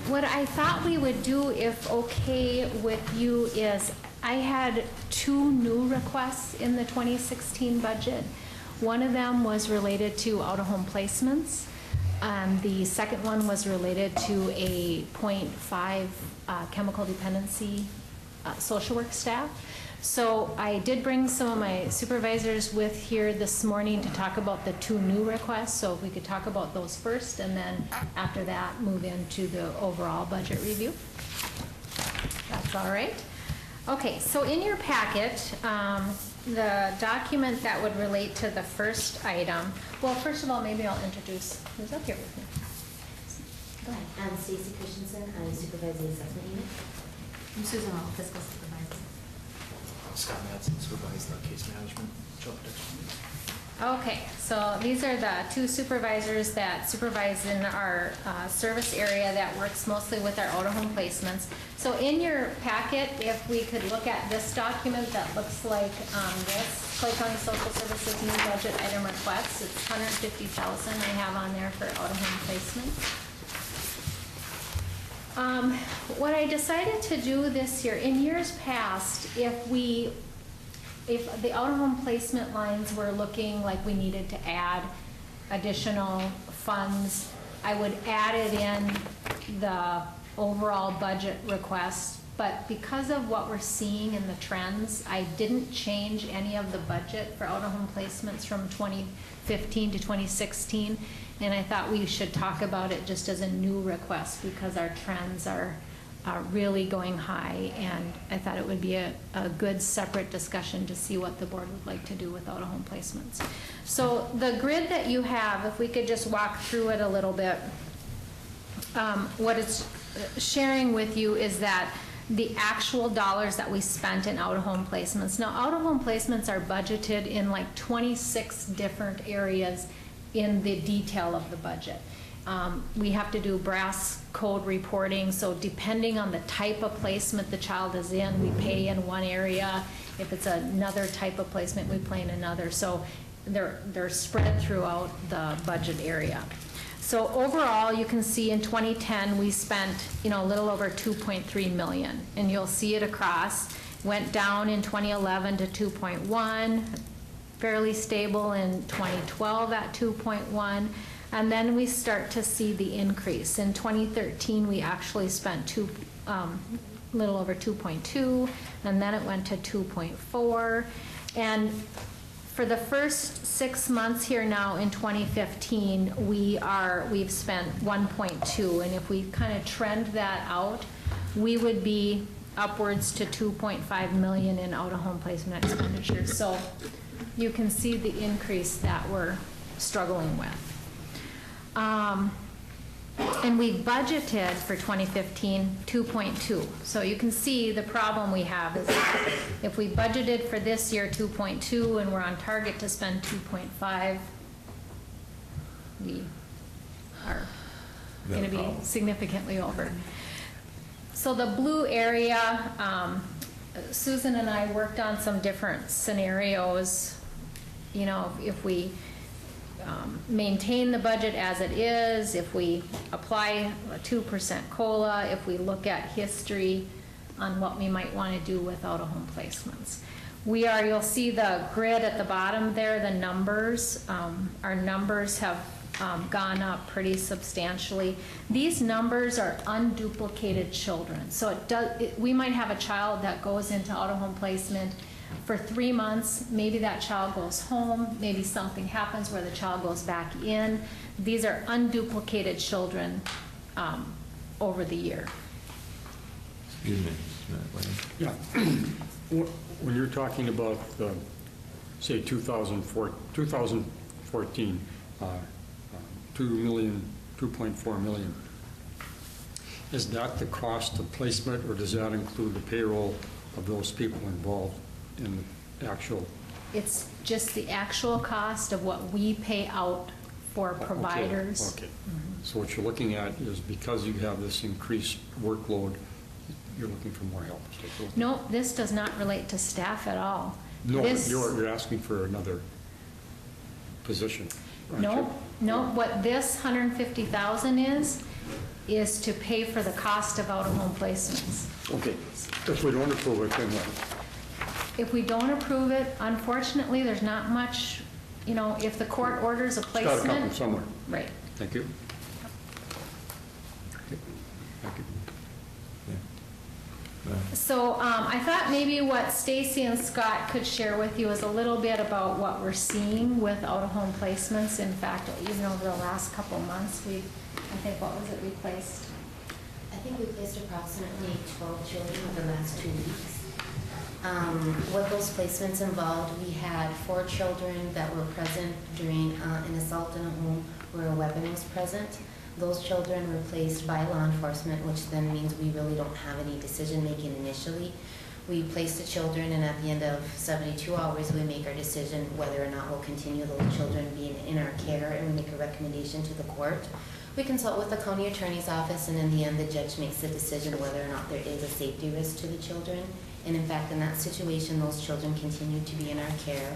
What I thought we would do, if okay with you, is I had 2 new requests in the 2016 budget. One of them was related to out-of-home placements. The second one was related to a .5 chemical dependency social work staff. So I did bring some of my supervisors with here this morning to talk about the 2 new requests. So if we could talk about those first, and then after that move into the overall budget review. That's all right. Okay, so in your packet, the document that would relate to the first item, well, first of all, maybe I'll introduce who's up here with me. Go ahead. I'm Stacy Christensen. I supervise the assessment unit. I'm Susan Hall, fiscal supervisor. Scott Madsen, supervise the case management child protection. Okay, so these are the 2 supervisors that supervise in our service area that works mostly with our out-of-home placements. So in your packet, if we could look at this document that looks like this, Clay County Social Services new budget item requests, it's $150,000 I have on there for out-of-home placement. What I decided to do this year, in years past, if the out-of-home placement lines were looking like we needed to add additional funds, I would add it in the overall budget request. But because of what we're seeing in the trends, I didn't change any of the budget for out-of-home placements from 2015 to 2016. And I thought we should talk about it just as a new request because our trends are really going high, and I thought it would be a good separate discussion to see what the board would like to do with out-of-home placements. So the grid that you have, if we could just walk through it a little bit, what it's sharing with you is that the actual dollars that we spent in out-of-home placements. Now, out-of-home placements are budgeted in like 26 different areas in the detail of the budget. We have to do brass code reporting, so depending on the type of placement the child is in, we pay in one area. If it's another type of placement, we pay in another. So they're spread throughout the budget area. So overall, you can see in 2010, we spent, a little over 2.3 million, and you'll see it across. Went down in 2011 to 2.1, fairly stable in 2012 at 2.1, and then we start to see the increase. In 2013, we actually spent little over 2.2, and then it went to 2.4, and for the first 6 months here now in 2015, we've spent 1.2, and if we kind of trend that out, we would be upwards to 2.5 million in out-of-home placement expenditures. So you can see the increase that we're struggling with. And we budgeted for 2015 2.2. So you can see the problem we have is that if we budgeted for this year 2.2 and we're on target to spend 2.5, we are going to be significantly over. So the blue area, Susan and I worked on some different scenarios. If we maintain the budget as it is, if we apply a 2% COLA, if we look at history on what we might want to do with out-of-home placements. You'll see the grid at the bottom there, the numbers. Our numbers have gone up pretty substantially. These numbers are unduplicated children. So we might have a child that goes into out-of-home placement for 3 months. Maybe that child goes home, maybe something happens where the child goes back in. These are unduplicated children over the year. Excuse me. Yeah. When you're talking about, say, 2014, 2.4 million, Is that the cost of placement, or does that include the payroll of those people involved in the actual? It's just the actual cost of what we pay out for providers. Okay. So what you're looking at is because you have this increased workload, you're looking for more help. No, this does not relate to staff at all. No, This- you're asking for another position, aren't you? No, no, what this 150,000 is to pay for the cost of out-of-home placements. Okay, if we don't approve it, then what? If we don't approve it, unfortunately, there's not much, if the court orders a It's got to come from placement. somewhere. Right. Thank you. Thank you. So I thought maybe what Stacy and Scott could share with you is a little bit about what we're seeing with out-of-home placements. In fact, even over the last couple months, we placed? I think we placed approximately 12 children over the last 2 weeks. What those placements involved, we had 4 children that were present during an assault in a home where a weapon was present. Those children were placed by law enforcement, which then means we really don't have any decision-making initially. We place the children, and at the end of 72 hours, we make our decision whether or not we'll continue those children being in our care, and we make a recommendation to the court. We consult with the county attorney's office, and in the end, the judge makes the decision whether or not there is a safety risk to the children. And in fact, in that situation, those children continue to be in our care.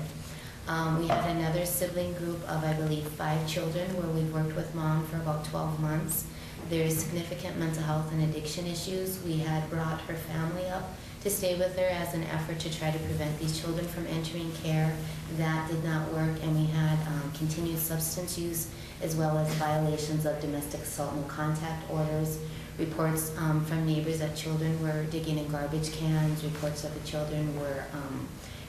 We had another sibling group of, I believe, 5 children where we've worked with mom for about 12 months. There's significant mental health and addiction issues. We had brought her family up to stay with her as an effort to try to prevent these children from entering care. That did not work, and we had continued substance use as well as violations of domestic assault no contact orders, reports from neighbors that children were digging in garbage cans, reports that the children were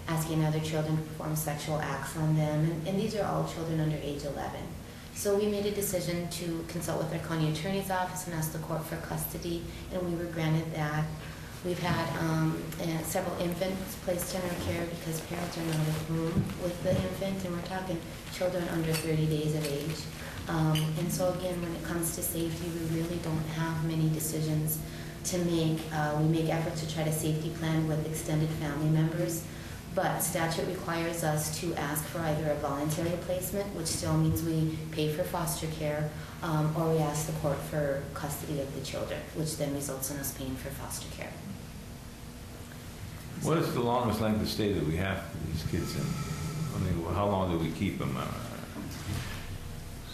asking other children to perform sexual acts on them, and these are all children under age 11. So we made a decision to consult with our county attorney's office and ask the court for custody, and we were granted that. We've had several infants placed in our care because parents are not at home with the infant, and we're talking children under 30 days of age. And so again, when it comes to safety, we really don't have many decisions to make. We make efforts to try to safety plan with extended family members, but statute requires us to ask for either a voluntary placement, which still means we pay for foster care, or we ask the court for custody of the children, which then results in us paying for foster care. What is the longest length of stay that we have for these kids in? I mean, how long do we keep them?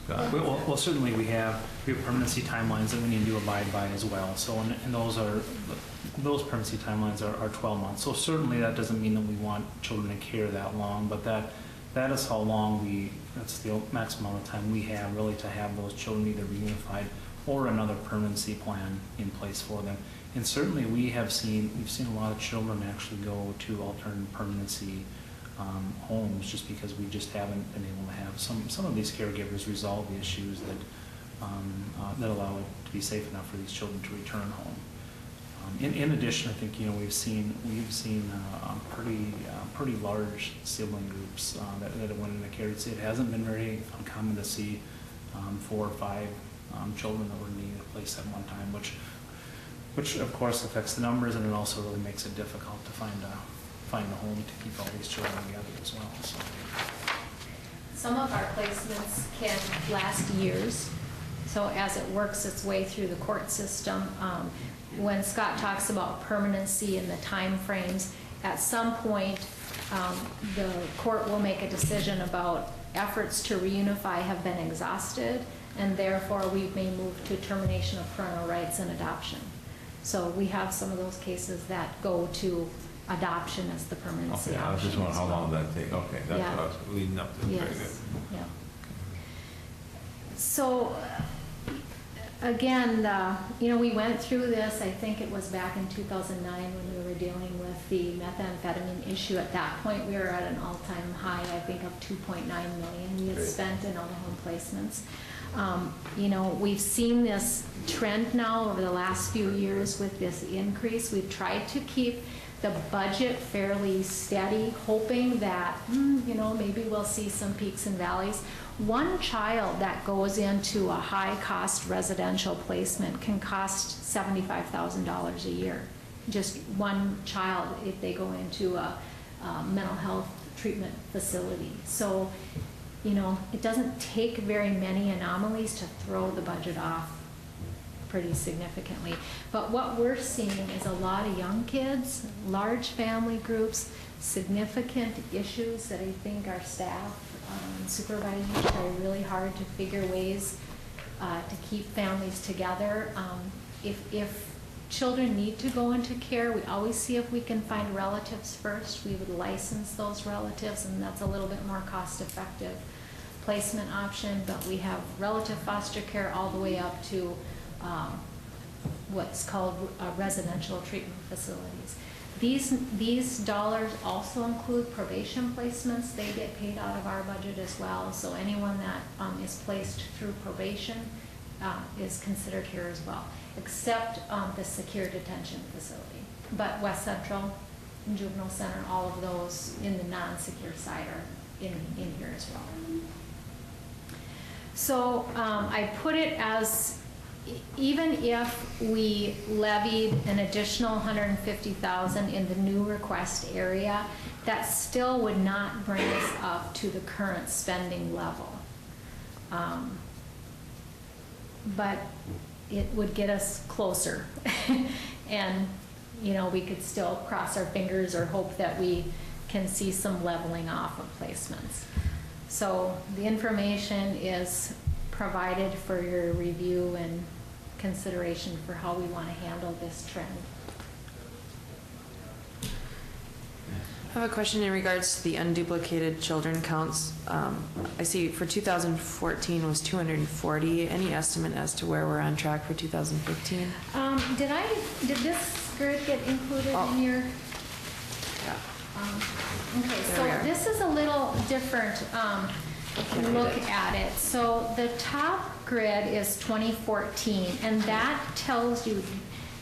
Scott? Well, certainly we have permanency timelines that we need to abide by as well. So, and those permanency timelines are 12 months. So certainly that doesn't mean that we want children in care that long, but that is how long that's the maximum amount of time we have really to have those children either reunified or another permanency plan in place for them. And certainly we've seen a lot of children actually go to alternate permanency homes just because we just haven't been able to have some of these caregivers resolve the issues that allow it to be safe enough for these children to return home. In addition, I think we've seen pretty large sibling groups that went into care. It hasn't been very uncommon to see 4 or 5 children that were needing a place at one time, which of course affects the numbers, and it also really makes it difficult to find a home to keep all these children together as well. So. Some of our placements can last years. So as it works its way through the court system, when Scott talks about permanency and the time frames, at some point the court will make a decision about efforts to reunify have been exhausted, and therefore we may move to termination of parental rights and adoption. So we have some of those cases that go to adoption as the permanency option. Okay, I was just wondering how long that take. Okay, that's what I was leading up to. Yes. Very good. Yeah. So again, we went through this, I think it was back in 2009 when we were dealing with the methamphetamine issue. At that point, we were at an all-time high, I think, of $2.9 million we had spent in out-of-home placements. We've seen this trend now over the last few years with this increase. We've tried to keep the budget fairly steady, hoping that, maybe we'll see some peaks and valleys. one child that goes into a high-cost residential placement can cost $75,000 a year. Just one child if they go into a mental health treatment facility. So, you know, it doesn't take very many anomalies to throw the budget off pretty significantly. But what we're seeing is a lot of young kids, large family groups, significant issues that I think our staff and supervisors try really hard to figure ways to keep families together. If children need to go into care, we always see if we can find relatives first. We would license those relatives, and that's a little bit more cost-effective placement option. But we have relative foster care all the way up to what's called residential treatment facilities. These dollars also include probation placements. They get paid out of our budget as well. So anyone that is placed through probation is considered here as well, except the secure detention facility. But West Central and Juvenile Center, all of those in the non-secure side are in here as well. So I put it as, even if we levied an additional $150,000 in the new request area, that still would not bring us up to the current spending level. But it would get us closer. And, you know, we could still cross our fingers or hope that we can see some leveling off of placements. So the information is provided for your review and consideration for how we want to handle this trend. I have a question in regards to the unduplicated children counts. I see for 2014 was 240. Any estimate as to where we're on track for 2015? Did this grid get included in your? Yeah. Okay, so this is a little different look at it. So the top grid is 2014, and that tells you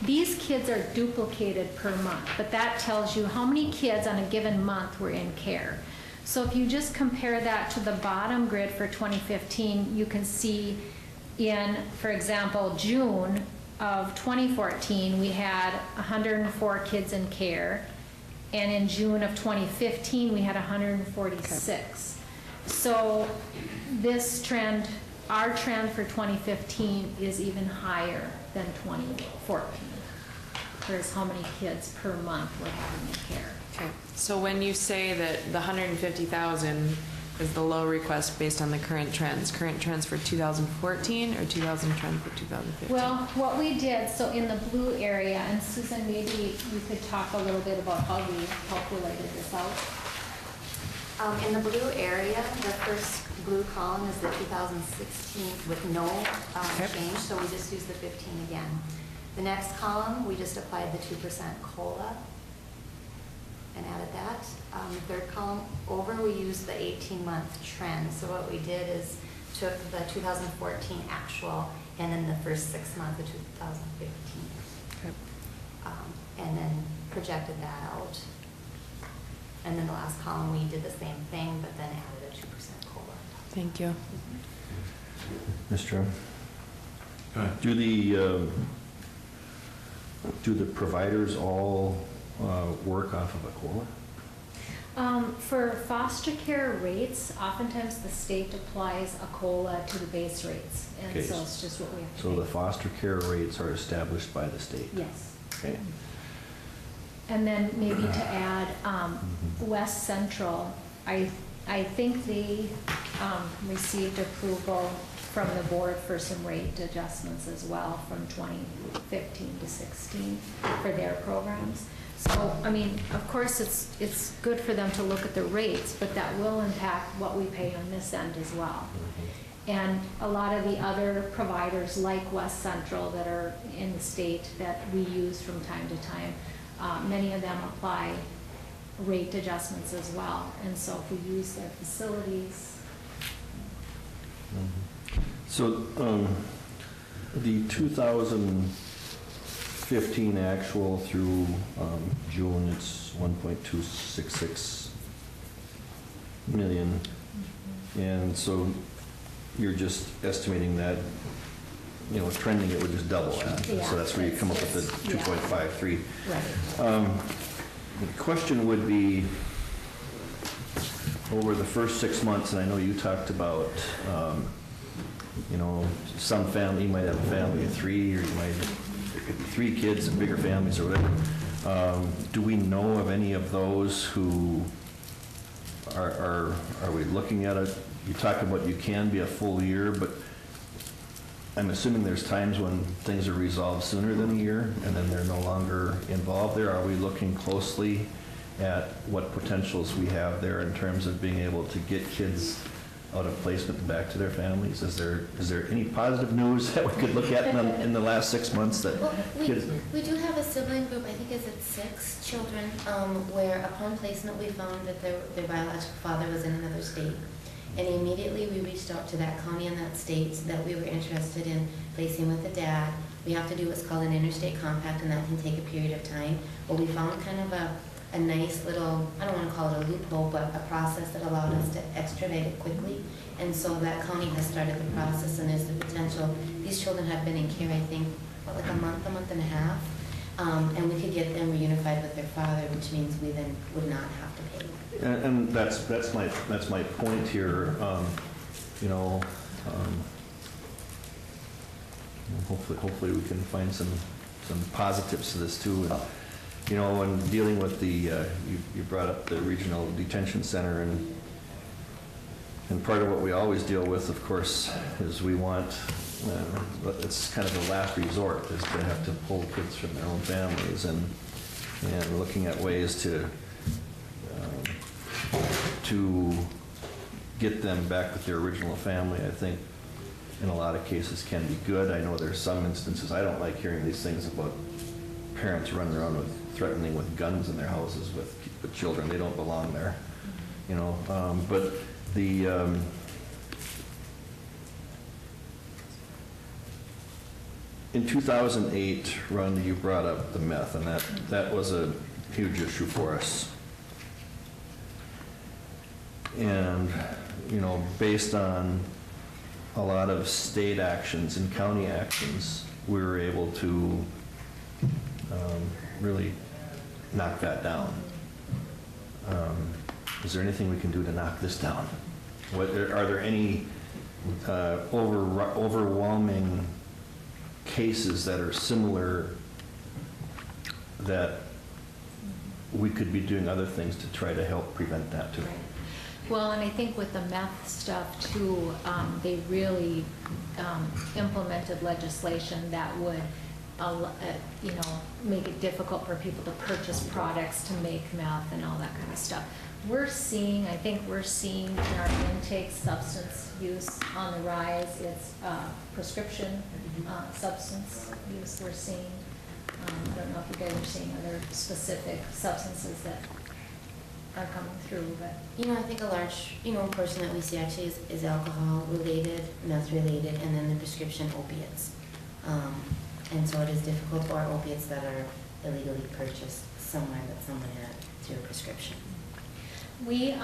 these kids are duplicated per month, but that tells you how many kids on a given month were in care. So if you just compare that to the bottom grid for 2015, you can see in, for example, June of 2014, we had 104 kids in care, and in June of 2015, we had 146. So this trend, our trend for 2015 is even higher than 2014. There's how many kids per month we're having in care. Okay, so when you say that the 150,000 is the low request based on the current trends for 2014 or 2000 trend for 2015? Well, what we did, so in the blue area, and Susan, maybe you could talk a little bit about how we calculated this out. In the blue area, the first blue column is the 2016 with no change, so we just used the 15 again. The next column, we just applied the 2% COLA and added that. The third column over, we used the 18-month trend. So what we did is took the 2014 actual and then the first 6 months of 2015. Okay. And then projected that out. And then the last column, we did the same thing, but then added a 2% COLA. Thank you. Mr. Go ahead. Do the providers all work off of a COLA? For foster care rates, oftentimes the state applies a COLA to the base rates, and Okay. so it's just what we have to So pay. the foster care rates are established by the state? Yes. Okay. And then maybe to add, West Central, I think they received approval from the board for some rate adjustments as well from 2015 to 16 for their programs. So, I mean, of course, it's good for them to look at the rates, but that will impact what we pay on this end as well. And a lot of the other providers like West Central that are in the state that we use from time to time, many of them apply rate adjustments as well. And so if we use their facilities. So the 2015 actual through June, it's 1.266 million. And so you're just estimating that, you know, trending it would just double that. Yeah, So that's where you come up with the yeah. 2.53. Right. The question would be, over the first 6 months, and I know you talked about, you know, some family, you might have a family of 3, or you might, there could be 3 kids and bigger families or whatever. Do we know of any of those who are we looking at it? You talk about you can be a full year, but I'm assuming there's times when things are resolved sooner than a year, and then they're no longer involved there. Are we looking closely at what potentials we have there in terms of being able to get kids out of placement and back to their families? Is there any positive news that we could look at in the last 6 months that Well, kids? we do have a sibling group, I think it's at 6 children, where upon placement we found that their biological father was in another state. And immediately we reached out to that county and that state that we were interested in placing with the dad. We have to do what's called an interstate compact, and that can take a period of time. But we found kind of a nice little, I don't want to call it a loophole, but a process that allowed us to extradite it quickly. And so that county has started the process, and there's the potential. These children have been in care, I think, like a month and a half. And we could get them reunified with their father, which means we then would not have to pay. And that's my point here. You know, hopefully we can find some positives to this too. And, you know, when dealing with the you brought up the regional detention center, and part of what we always deal with, of course, is we want. It's kind of the last resort, is to have to pull kids from their own families, and looking at ways to get them back with their original family, I think in a lot of cases can be good. I know there's some instances, I don't like hearing these things about parents running around threatening with guns in their houses with children. They don't belong there, you know. But the in 2008, Rhonda, you brought up the meth, and that was a huge issue for us. And, you know, based on a lot of state actions and county actions, we were able to really knock that down. Is there anything we can do to knock this down? Are there any overwhelming cases that are similar that we could be doing other things to try to help prevent that too? Well, and I think with the meth stuff too, they really implemented legislation that would, you know, make it difficult for people to purchase products to make meth and all that kind of stuff. I think we're seeing in our intake substance use on the rise. It's prescription substance use we're seeing. I don't know if you guys are seeing other specific substances that are coming through, but. You know, I think a large, portion that we see actually is alcohol-related, meth-related, and then the prescription opiates. And so it is difficult for opiates that are illegally purchased somewhere that someone had through a prescription. We,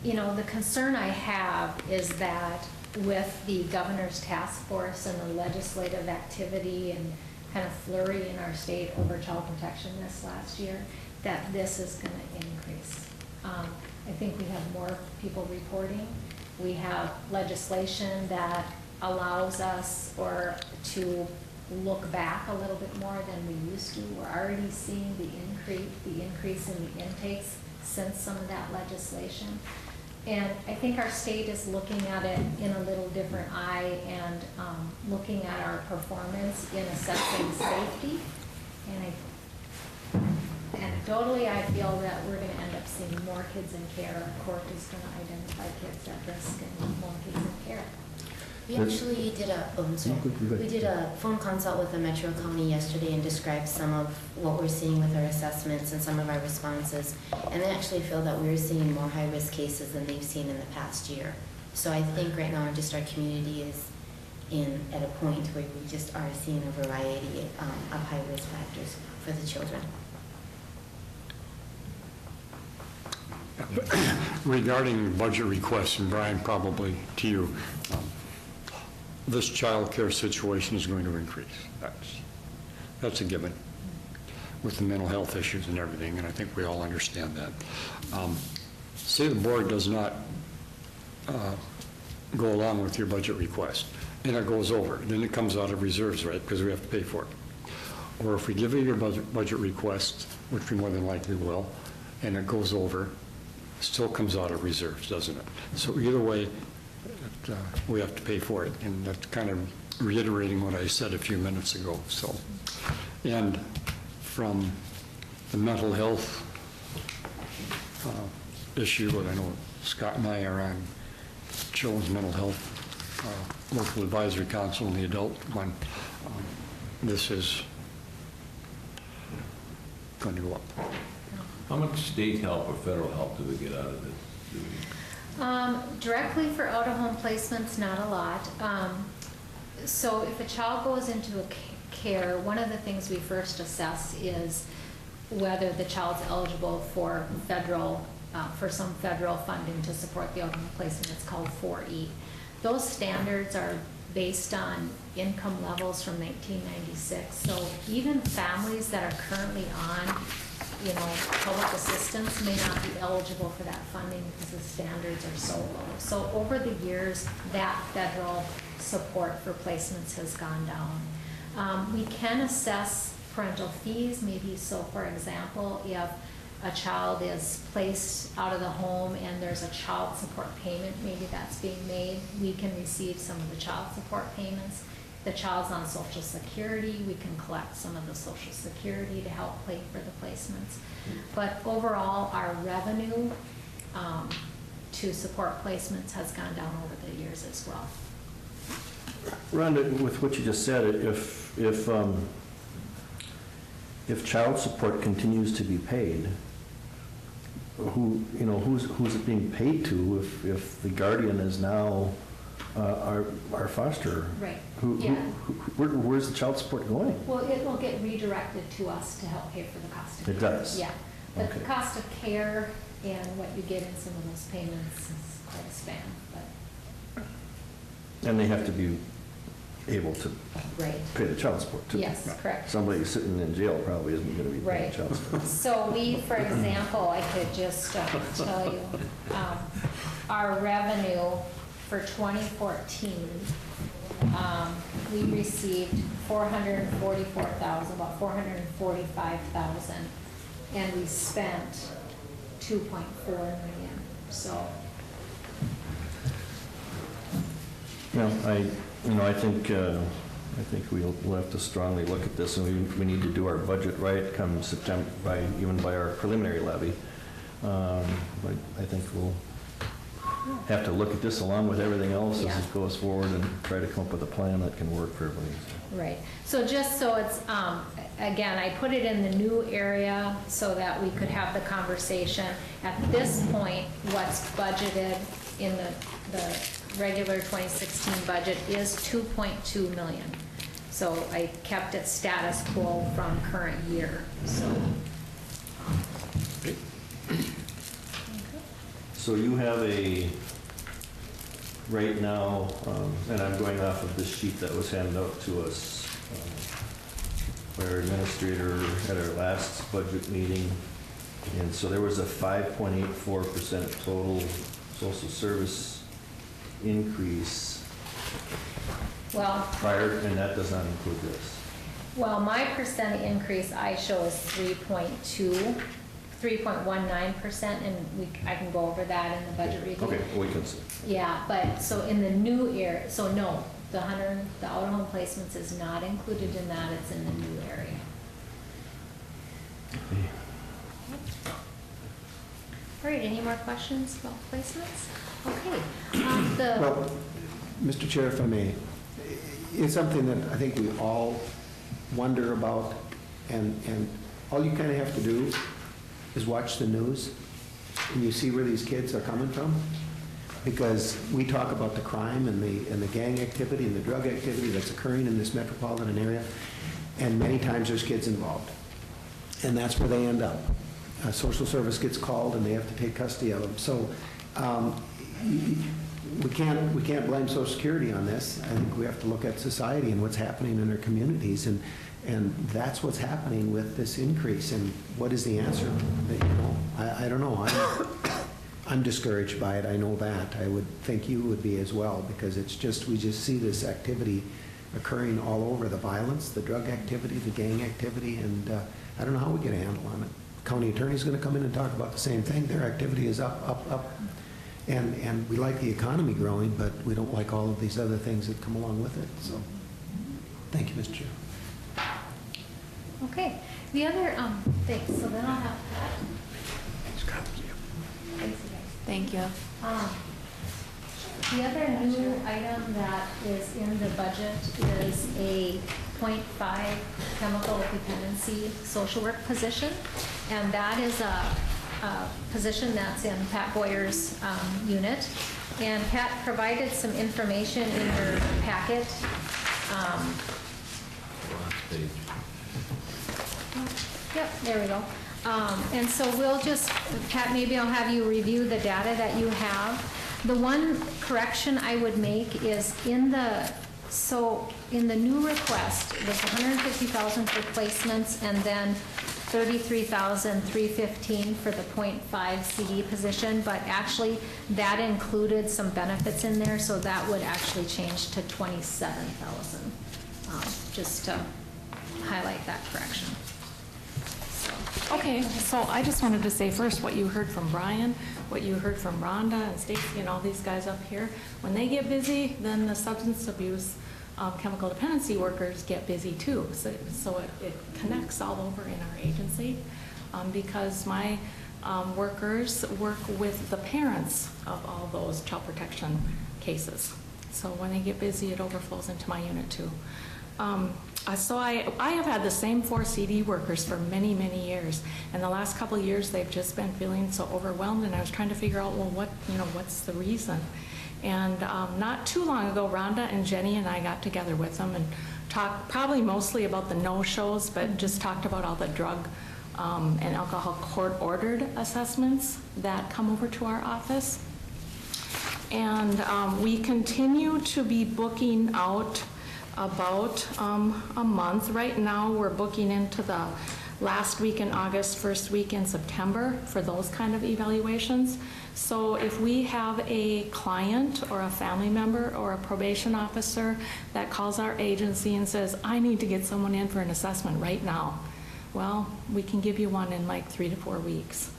the concern I have is that with the governor's task force and the legislative activity and kind of flurry in our state over child protection this last year, that this is going to increase. I think we have more people reporting. We have legislation that allows us to look back a little bit more than we used to. We're already seeing the increase in the intakes since some of that legislation. And I think our state is looking at it in a little different eye and looking at our performance in assessing safety. And anecdotally, I feel that we're going to end up seeing more kids in care. Our court is going to identify kids at risk and more kids in care. We actually did a phone consult with the Metro County yesterday and described some of what we're seeing with our assessments and some of our responses. And they actually feel that we're seeing more high-risk cases than they've seen in the past year. So I think right now just our community is at a point where we just are seeing a variety of high-risk factors for the children. Regarding budget requests, and Brian, probably to you, this child care situation is going to increase. That's a given, with the mental health issues and everything, and I think we all understand that. Say the board does not go along with your budget request, and it goes over, then it comes out of reserves, right, because we have to pay for it. Or if we give you your budget request, which we more than likely will, and it goes over, still comes out of reserves, doesn't it? So either way, we have to pay for it, and that's kind of reiterating what I said a few minutes ago. So, and from the mental health issue, and I know Scott and I are on Children's Mental Health Local Advisory Council and the adult one, this is going to go up. How much state help or federal help do we get out of this? Directly for out-of-home placements, not a lot. So if a child goes into a care, one of the things we first assess is whether the child's eligible for some federal funding to support the out-of-home placement. It's called 4E. Those standards are based on income levels from 1996. So even families that are currently on public assistance may not be eligible for that funding because the standards are so low. So over the years, that federal support for placements has gone down. We can assess parental fees, maybe. So for example, if a child is placed out of the home and there's a child support payment, maybe that's being made, we can receive some of the child support payments. The child's on Social Security, we can collect some of the Social Security to help pay for the placements. But overall, our revenue to support placements has gone down over the years as well. Rhonda, with what you just said, if child support continues to be paid, who's it being paid to if the guardian is now our foster? Right. Where's the child support going? Well, it will get redirected to us to help pay for the cost of care. It does? Yeah. But Okay. the cost of care and what you get in some of those payments is quite a span. But And they have to be able to pay the child support too. Yes, correct. Somebody sitting in jail probably isn't going to be paying Right. child support. So we, for example, I could just tell you, our revenue for 2014, we received $444,000, about $445,000, and we spent $2.4 million. So, I think we'll have to strongly look at this, and we need to do our budget right come September, even by our preliminary levy. But I think we'll have to look at this along with everything else as it goes forward and try to come up with a plan that can work for everybody. right. So just so it's, again, I put it in the new area so that we could have the conversation. At this point, what's budgeted in the regular 2016 budget is $2.2 million. So I kept it status quo from current year, so. So you have right now, and I'm going off of this sheet that was handed out to us by our administrator at our last budget meeting. And so there was a 5.84% total social service increase prior, and that does not include this. Well, my percent increase I show is 3.19%, and I can go over that in the budget review. Okay, we can see. Yeah, but so in the new area, so no, the out-of-home placements is not included in that, it's in the new area. All right, any more questions about placements? Okay. Well, Mr. Chair, if I may, it's something that I think we all wonder about, and all you kind of have to do is watch the news, and you see where these kids are coming from, because we talk about the crime and the gang activity and the drug activity that's occurring in this metropolitan area, and many times there's kids involved, and that's where they end up. social service gets called and they have to take custody of them. So we can't blame Social Security on this. I think we have to look at society and what's happening in our communities, and that's what's happening with this increase. And what is the answer? I don't know. I'm discouraged by it. I know that. I would think you would be as well, because it's just, we just see this activity occurring all over, the violence, the drug activity, the gang activity, and I don't know how we get a handle on it. County attorney's going to come in and talk about the same thing. Their activity is up. And we like the economy growing, but we don't like all of these other things that come along with it. So, thank you, Mr. Chair. Okay. The other, thanks. So then I'll have Pat. Thanks, you guys. Thank you. The other new item that is in the budget is a 0.5 chemical dependency social work position, and that is a position that's in Pat Boyer's unit. And Pat provided some information in your packet. Yep, there we go. And so we'll just, Pat, maybe I'll have you review the data that you have. The one correction I would make is in the new request, it was $150,000 for placements and then $33,315 for the 0.5 CD position, but actually that included some benefits in there, so that would actually change to $27,000, just to highlight that correction. Okay, so I just wanted to say first what you heard from Brian, what you heard from Rhonda and Stacy and all these guys up here. When they get busy, then the substance abuse chemical dependency workers get busy too. So it connects all over in our agency because my workers work with the parents of all those child protection cases. So when they get busy, it overflows into my unit too. So I have had the same 4 CD workers for many, many years, and the last couple of years they've just been feeling so overwhelmed, and I was trying to figure out, well, what's the reason? And not too long ago, Rhonda and Jenny and I got together with them and talked probably mostly about the no-shows, but just talked about all the drug and alcohol court-ordered assessments that come over to our office. And we continue to be booking out about a month. Right now, we're booking into the last week in August, first week in September for those kind of evaluations. So if we have a client or a family member or a probation officer that calls our agency and says, I need to get someone in for an assessment right now, well, we can give you one in like 3 to 4 weeks.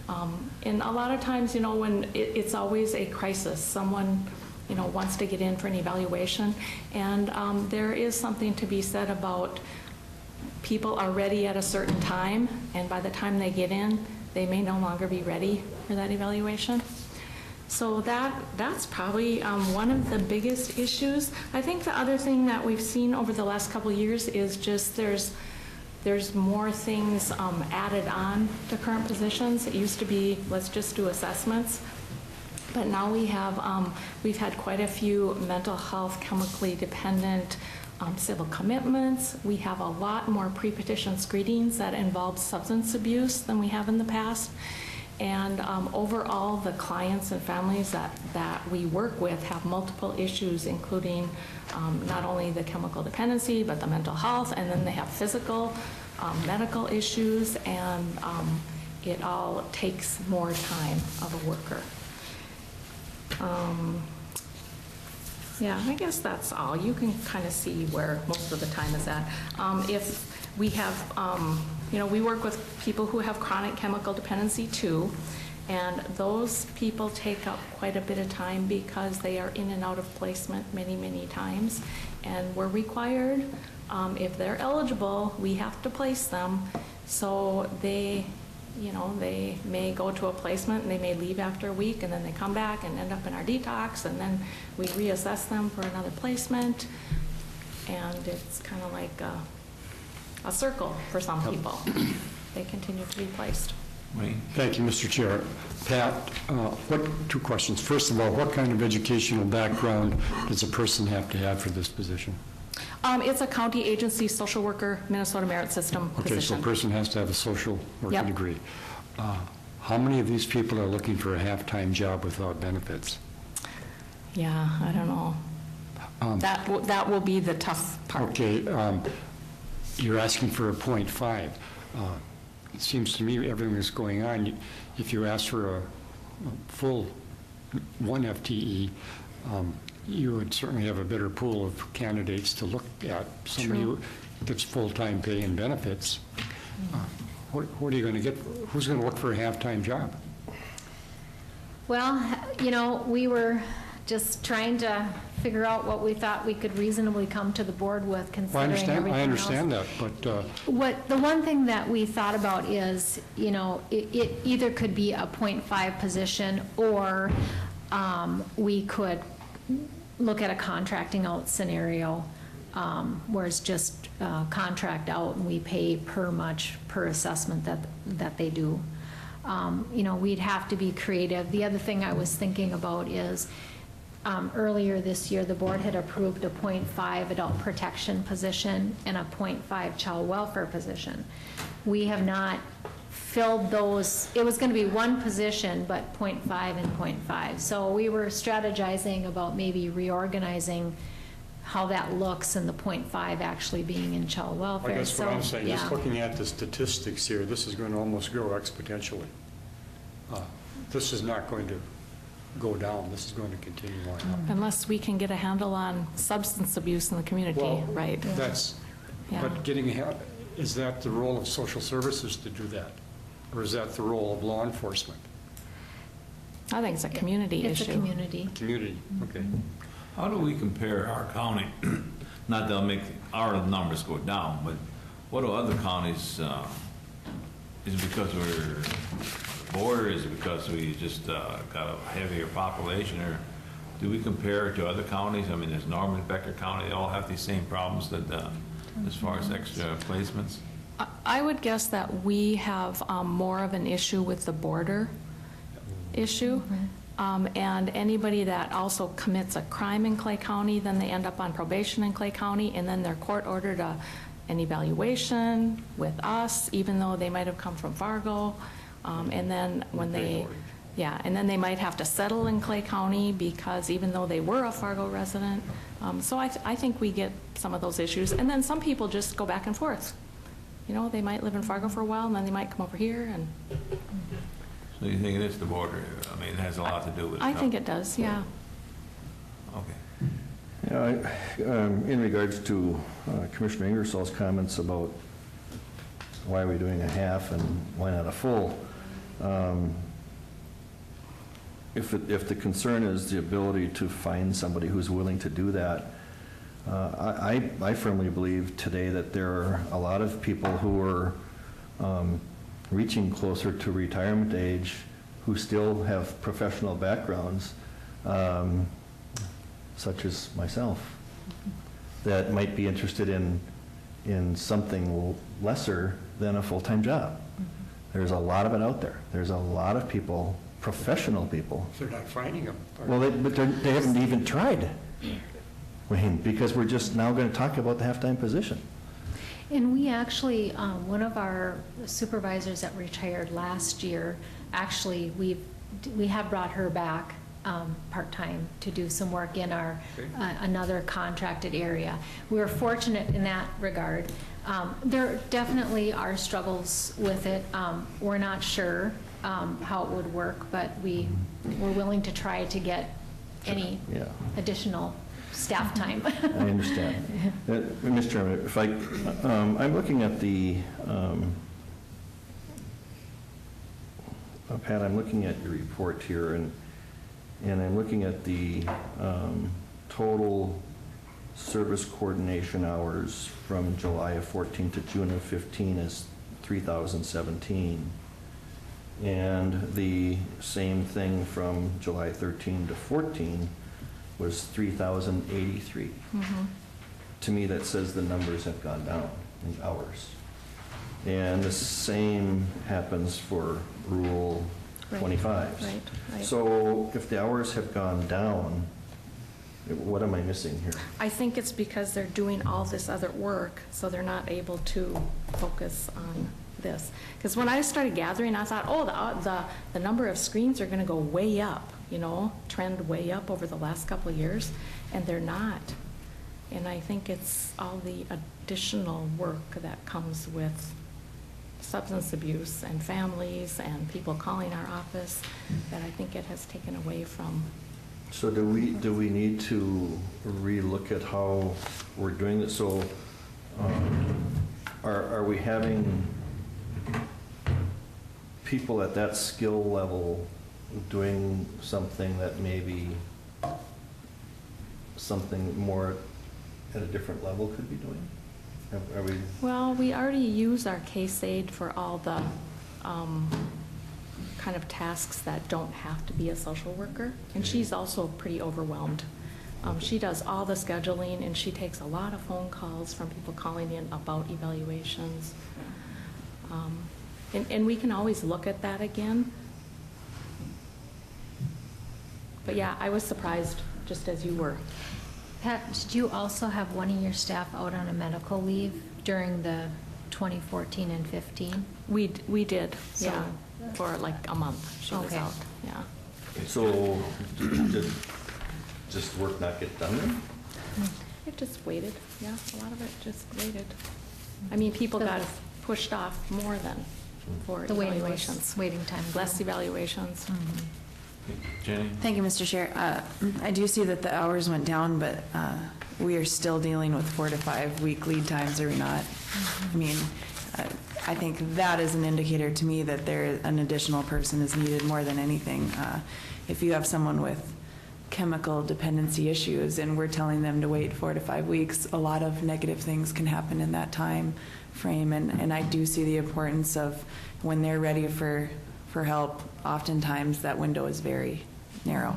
And a lot of times, when it's always a crisis, someone wants to get in for an evaluation, and there is something to be said about people are ready at a certain time, and by the time they get in, they may no longer be ready for that evaluation. So that's probably one of the biggest issues. I think the other thing that we've seen over the last couple of years is just there's more things added on to current positions. It used to be, let's just do assessments. But now we've had quite a few mental health, chemically dependent civil commitments. We have a lot more pre-petition screenings that involve substance abuse than we have in the past. And overall, the clients and families that we work with have multiple issues, including not only the chemical dependency, but the mental health, and then they have physical, medical issues, and it all takes more time of a worker. Yeah, I guess that's all. You can kind of see where most of the time is at. If we have, we work with people who have chronic chemical dependency too, and those people take up quite a bit of time because they are in and out of placement many, many times, and we're required, if they're eligible, we have to place them. So they may go to a placement and they may leave after a week, and then they come back and end up in our detox, and then we reassess them for another placement, and it's kind of like a circle for some people. They continue to be placed. Thank you, Mr. Chair. Pat, 2 questions. First of all, what kind of educational background does a person have to have for this position? It's a county agency social worker, Minnesota Merit System position. Okay, so a person has to have a social worker degree. How many of these people are looking for a half-time job without benefits? Yeah, I don't know. That will be the tough part. Okay, you're asking for a .5. It seems to me everything that's going on, if you ask for a full 1 FTE, you would certainly have a better pool of candidates to look at. Somebody who gets full-time pay and benefits. What are you going to get? Who's going to look for a half-time job? Well, you know, we were just trying to figure out what we thought we could reasonably come to the board with, considering everything else. I understand that, but... The one thing that we thought about is, you know, it either could be a .5 position, or we could look at a contracting out scenario, where it's just contract out and we pay per assessment that they do. You know, we'd have to be creative. The other thing I was thinking about is, earlier this year, the board had approved a .5 adult protection position and a .5 child welfare position. We have not filled those. It was going to be one position, but .5 and .5. So we were strategizing about maybe reorganizing how that looks, and the .5 actually being in child welfare. I guess what I'm saying, just yeah. looking at the statistics here, this is going to almost grow exponentially. This is not going to go down. This is going to continue on up. Unless we can get a handle on substance abuse in the community, Well, right? That's, Yeah. but is that the role of social services to do that? Or is that the role of law enforcement? I think it's a community issue. It's a community. Community, okay. How do we compare our county, not that'll make our numbers go down, but what do other counties, is it because we're border, is it because we just got a heavier population, or do we compare to other counties? I mean, there's Norman, Becker County, they all have these same problems that, as far as extra placements? I would guess that we have more of an issue with the border issue. And anybody that also commits a crime in Clay County, then they end up on probation in Clay County, and then they're court-ordered an evaluation with us, even though they might have come from Fargo. And then when they might have to settle in Clay County because even though they were a Fargo resident. So I think we get some of those issues. And then some people just go back and forth. You know, they might live in Fargo for a while, and then they might come over here. And So you think it is the border? I mean, it has a lot to do with it. I think it does, yeah. Okay. Yeah, in regards to Commissioner Ingersoll's comments about why are we doing a half and why not a full, if the concern is the ability to find somebody who's willing to do that, I firmly believe today that there are a lot of people who are reaching closer to retirement age who still have professional backgrounds, such as myself, that might be interested in something lesser than a full-time job. There's a lot of it out there. There's a lot of people, professional people. They're not finding them. Well, they haven't even tried, Wayne, because we're just now going to talk about the half-time position. And we actually, one of our supervisors that retired last year, actually, we have brought her back part-time to do some work in our another contracted area. We were fortunate in that regard. There definitely are struggles with it. We're not sure how it would work, but we're willing to try to get any additional staff time. I understand. Mr. Chairman, if I'm looking at the, Pat, I'm looking at your report here, and I'm looking at the total service coordination hours from July of 14 to June of 15 is 3,017. And the same thing from July 13 to 14 was 3,083. To me, that says the numbers have gone down in hours. And the same happens for Rule 25. Right. So if the hours have gone down, what am I missing here? I think it's because they're doing all this other work, so they're not able to focus on this. Because when I started gathering, I thought, oh, the number of screens are going to go way up, you know, trend way up over the last couple of years, and they're not. And I think it's all the additional work that comes with substance abuse and families and people calling our office that I think it has taken away from. So do we need to relook at how we're doing this? So are we having people at that skill level doing something that maybe something more at a different level could be doing? Are we? Well, we already use our case aid for all the kind of tasks that don't have to be a social worker, and she's also pretty overwhelmed. She does all the scheduling, and she takes a lot of phone calls from people calling in about evaluations. And we can always look at that again. But yeah, I was surprised, just as you were. Pat, did you also have one of your staff out on a medical leave during the 2014 and 15? We did, So- yeah, for like a month she was Okay. out, yeah. So did just work not get done then? It just waited, yeah, a lot of it just waited. I mean, people got pushed off more than for The waiting evaluations. lists, waiting time. Less evaluations. Jenny? Thank you, Mr. Chair. I do see that the hours went down, but we are still dealing with 4 to 5 week lead times, are we not? I mean, I think that is an indicator to me that an additional person is needed more than anything. If you have someone with chemical dependency issues and we're telling them to wait 4 to 5 weeks, a lot of negative things can happen in that time frame. And I do see the importance of when they're ready for help, oftentimes that window is very narrow.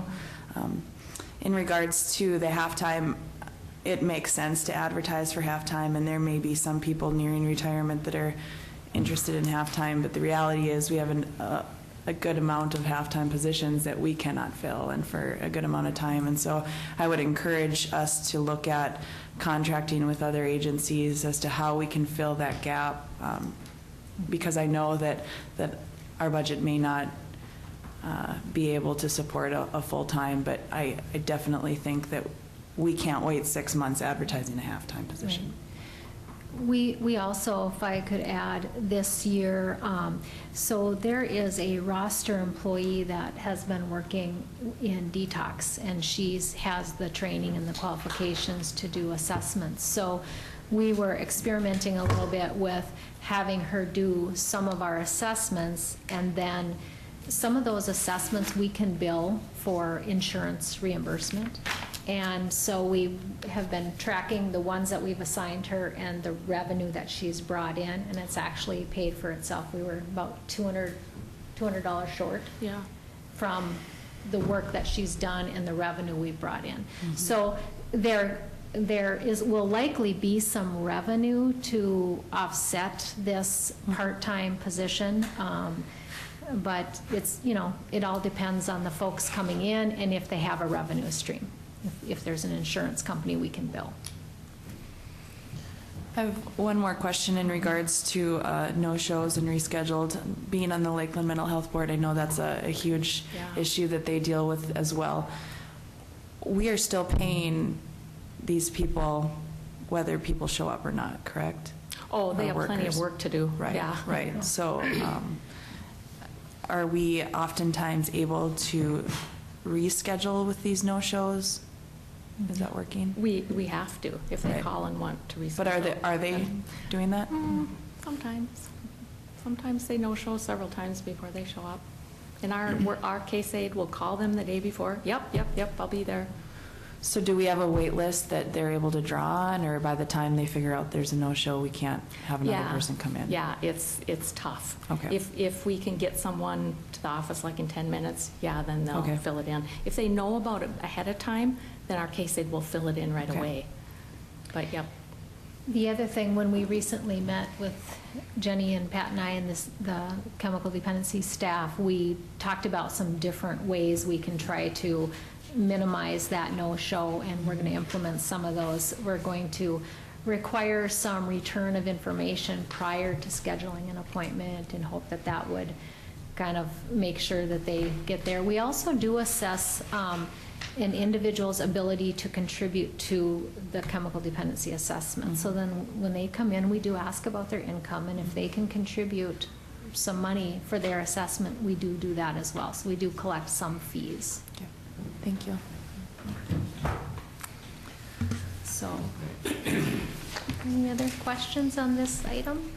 In regards to the halftime, it makes sense to advertise for halftime, and there may be some people nearing retirement that are interested in halftime, but the reality is we have a good amount of halftime positions that we cannot fill and for a good amount of time. And so I would encourage us to look at contracting with other agencies as to how we can fill that gap, because I know that our budget may not be able to support a full-time, but I definitely think that we can't wait 6 months advertising a halftime position. We also, if I could add, this year, so there is a roster employee that has been working in detox, and has the training and the qualifications to do assessments. So we were experimenting a little bit with having her do some of our assessments, and then some of those assessments we can bill for insurance reimbursement. And so we have been tracking the ones that we've assigned her and the revenue that she's brought in, and it's actually paid for itself. We were about $200 short from the work that she's done and the revenue we've brought in. Mm-hmm. So there will likely be some revenue to offset this part-time position. But it's, it all depends on the folks coming in and if they have a revenue stream. If there's an insurance company we can bill. I have one more question in regards to no-shows and rescheduled. Being on the Lakeland Mental Health Board, I know that's a huge issue that they deal with as well. We are still paying these people whether people show up or not, correct? Oh, they have plenty of work to do. Right, yeah. right. So are we oftentimes able to reschedule with these no-shows? Is that working? We have to if they call and want to reschedule. But are they doing that? Sometimes. Sometimes they no-show several times before they show up. And our case aide will call them the day before. Yep, I'll be there. So do we have a wait list that they're able to draw on, or by the time they figure out there's a no-show, we can't have another person come in? Yeah, it's tough. Okay. If we can get someone to the office like in 10 minutes, then they'll fill it in. If they know about it ahead of time, then our case aide will fill it in right away. But The other thing, when we recently met with Jenny and Pat and I and the chemical dependency staff, we talked about some different ways we can try to minimize that no-show, and we're going to implement some of those. We're going to require some return of information prior to scheduling an appointment and hope that that would kind of make sure that they get there. We also do assess an individual's ability to contribute to the chemical dependency assessment. So then when they come in, we do ask about their income, and if they can contribute some money for their assessment, we do that as well. So we do collect some fees. Okay. Thank you. So, any other questions on this item?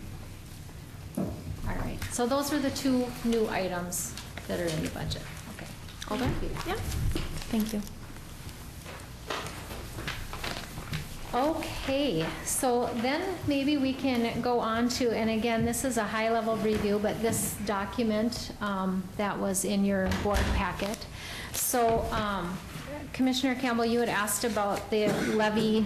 All right, so those are the two new items that are in the budget. Okay. All done? Yeah. Thank you. Okay, so then maybe we can go on to, and again, this is a high-level review, but this document that was in your board packet. So Commissioner Campbell, you had asked about the levy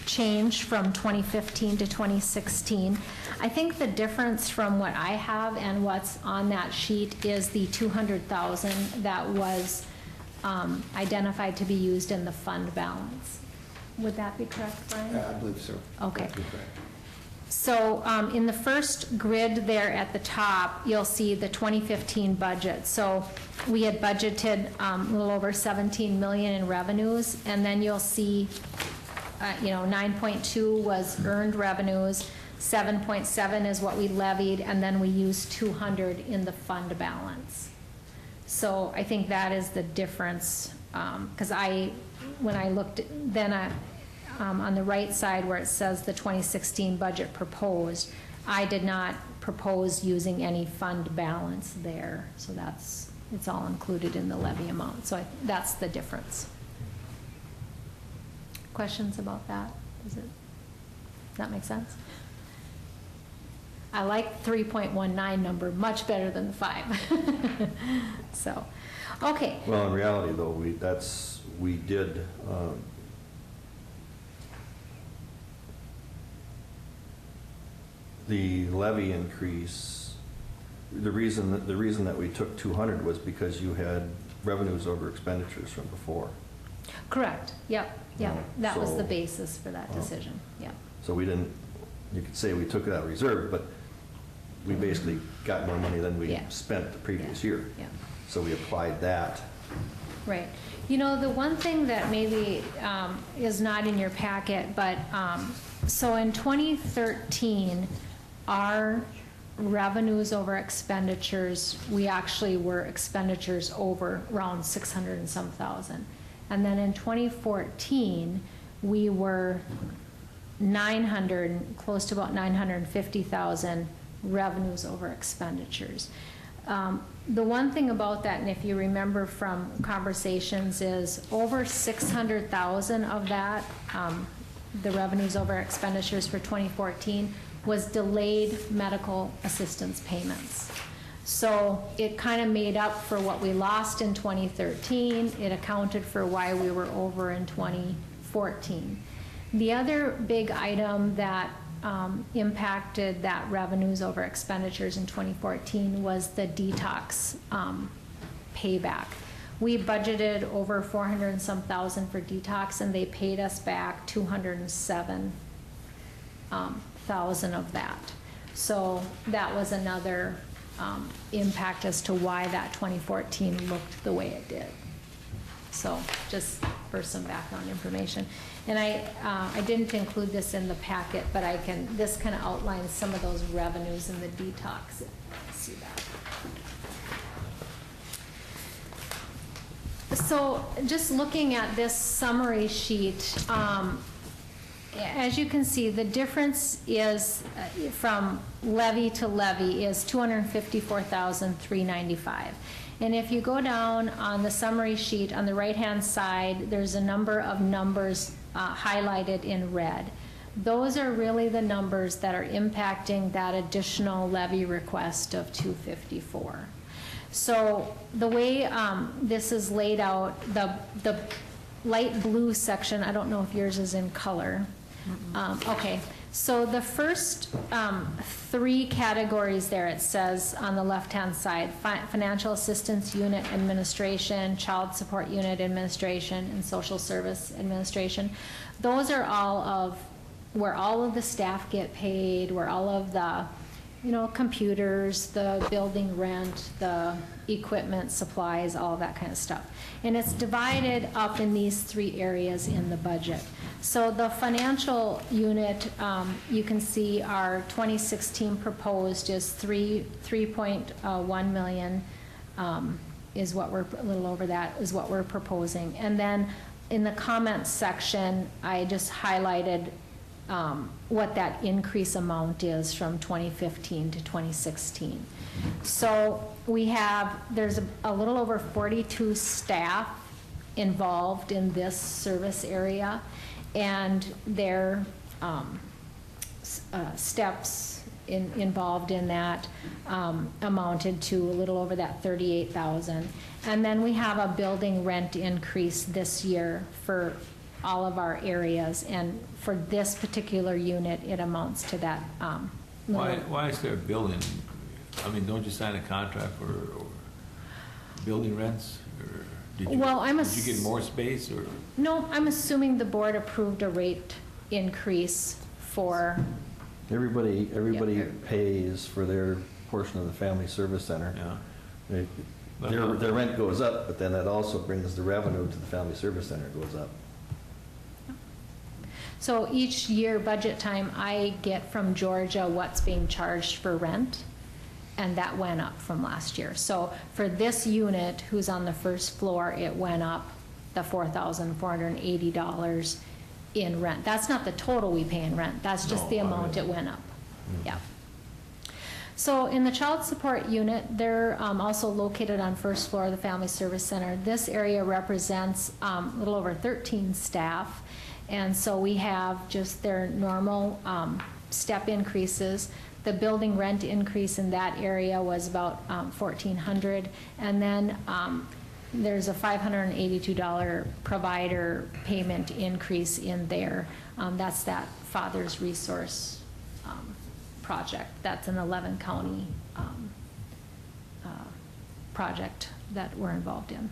change from 2015 to 2016. I think the difference from what I have and what's on that sheet is the $200,000 that was identified to be used in the fund balance. Would that be correct, Brian? I believe so. Okay. That'd be correct. So in the first grid there at the top, you'll see the 2015 budget. So we had budgeted a little over 17 million in revenues, and then you'll see 9.2 was earned revenues, 7.7 is what we levied, and then we used 200 in the fund balance. So I think that is the difference, because when I looked, then on the right side where it says the 2016 budget proposed, I did not propose using any fund balance there. So it's all included in the levy amount. So that's the difference. Questions about that? Does that make sense? I like 3.19 number much better than the 5. So, okay. Well, in reality, though, we did the levy increase. The reason that we took 200 was because you had revenues over expenditures from before. Correct. Yep. That was So, the basis for that decision. Yep. So we didn't. You could say we took it out of reserve, but we basically got more money than we spent the previous year. Yeah. So we applied that. Right. You know, the one thing that maybe is not in your packet, but so in 2013, our revenues over expenditures, we actually were expenditures over around 600 and some thousand. And then in 2014, we were 900, close to about 950,000 revenues over expenditures. The one thing about that, and if you remember from conversations, is over 600,000 of that, the revenues over expenditures for 2014, was delayed medical assistance payments. So it kind of made up for what we lost in 2013. It accounted for why we were over in 2014. The other big item that impacted that revenues over expenditures in 2014 was the detox payback. We budgeted over 400 and some thousand for detox, and they paid us back 207,000 of that. So that was another impact as to why that 2014 looked the way it did. So just for some background information. And I didn't include this in the packet, but this kind of outlines some of those revenues in the detox. See that. So just looking at this summary sheet, as you can see, the difference is from levy to levy is $254,395. And if you go down on the summary sheet on the right-hand side, there's a number of numbers highlighted in red. Those are really the numbers that are impacting that additional levy request of $254. So the way this is laid out, the light blue section, I don't know if yours is in color. Okay, So the first three categories there, it says on the left-hand side, financial assistance unit administration, child support unit administration, and social service administration. Those are all of where all of the staff get paid, where all of the, you know, computers, the building rent, the equipment, supplies, all of that kind of stuff. And it's divided up in these three areas in the budget. So the financial unit, you can see our 2016 proposed is 3.1 million, is what we're, a little over that is what we're proposing. And then in the comments section, I just highlighted what that increase amount is from 2015 to 2016. So we have, there's a little over 42 staff involved in this service area, and their steps involved in that amounted to a little over that 38,000. And then we have a building rent increase this year for all of our areas, and for this particular unit, it amounts to that. Why is there a building? I mean, don't you sign a contract for building rents? Or did you, well, did you get more space? Or? No, I'm assuming the board approved a rate increase for... Everybody pays for their portion of the family service center. Yeah. Their rent goes up, but then that also brings the revenue to the family service center goes up. So each year, budget time, I get from Georgia what's being charged for rent, and that went up from last year. So for this unit, who's on the first floor, it went up the $4,480 in rent. That's not the total we pay in rent. That's just the amount it went up. Yeah. So in the child support unit, they're also located on first floor of the Family Service Center. This area represents a little over 13 staff. And so we have just their normal step increases. The building rent increase in that area was about $1,400. And then there's a $582 provider payment increase in there. That's that Father's Resource project. That's an 11 county project that we're involved in.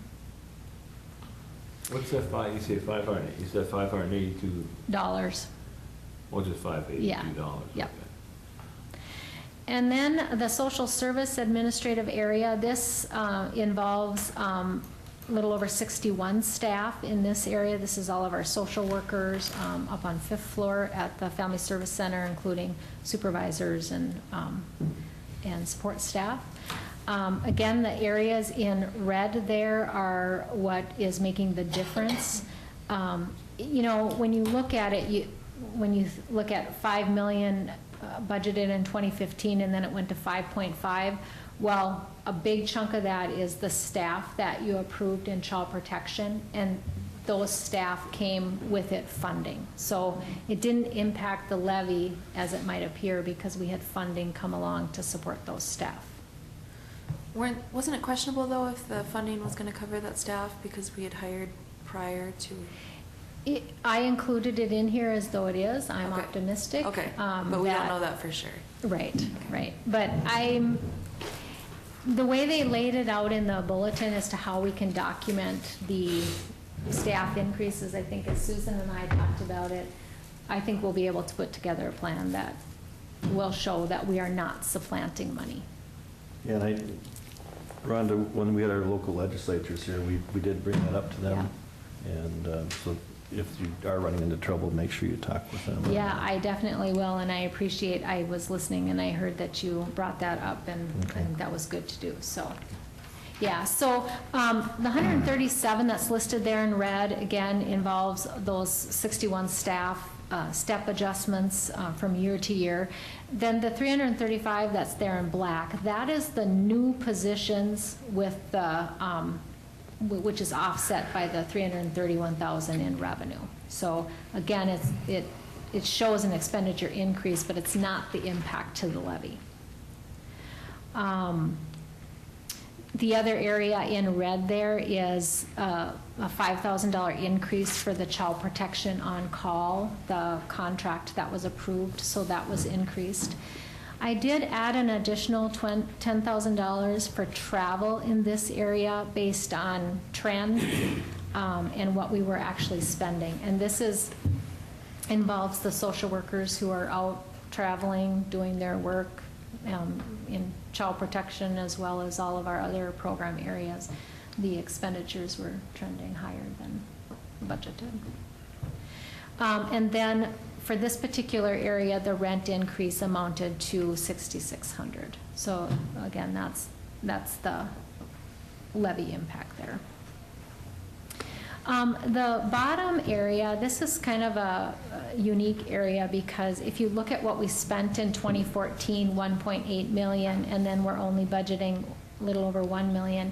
What's that five? You say 500. You said $582. Or just $582? Yeah. Yep. And then the social service administrative area. This involves a little over 61 staff in this area. This is all of our social workers up on 5th floor at the Family Service Center, including supervisors and support staff. Again, the areas in red there are what is making the difference. You know, when you look at it, when you look at 5 million budgeted in 2015 and then it went to 5.5, well, a big chunk of that is the staff that you approved in child protection, and those staff came with it funding. So it didn't impact the levy as it might appear because we had funding come along to support those staff. Wasn't it questionable, though, if the funding was going to cover that staff because we had hired prior to? I included it in here as though it is. I'm okay. Optimistic. Okay, but we don't know that for sure. Right, right. But the way they laid it out in the bulletin as to how we can document the staff increases, I think as Susan and I talked about it, I think we'll be able to put together a plan that will show that we are not supplanting money. Yeah, and Rhonda, when we had our local legislatures here, we did bring that up to them. Yeah. And so if you are running into trouble, make sure you talk with them. Yeah, I definitely will, and I appreciate, I was listening and I heard that you brought that up, and I think that was good to do. So, yeah, so the 137 that's listed there in red, again, involves those 61 staff step adjustments from year to year. Then the 335 that's there in black, that is the new positions with the, which is offset by the 331,000 in revenue. So again, it shows an expenditure increase, but it's not the impact to the levy. The other area in red there is a $5,000 increase for the child protection on call, the contract that was approved, so that was increased. I did add an additional $10,000 for travel in this area based on trend and what we were actually spending. And this involves the social workers who are out traveling, doing their work in child protection, as well as all of our other program areas. The expenditures were trending higher than budgeted. And then for this particular area, the rent increase amounted to $6,600. So again, that's the levy impact there. The bottom area, this is kind of a unique area because if you look at what we spent in 2014, $1.8 million, and then we're only budgeting a little over $1 million.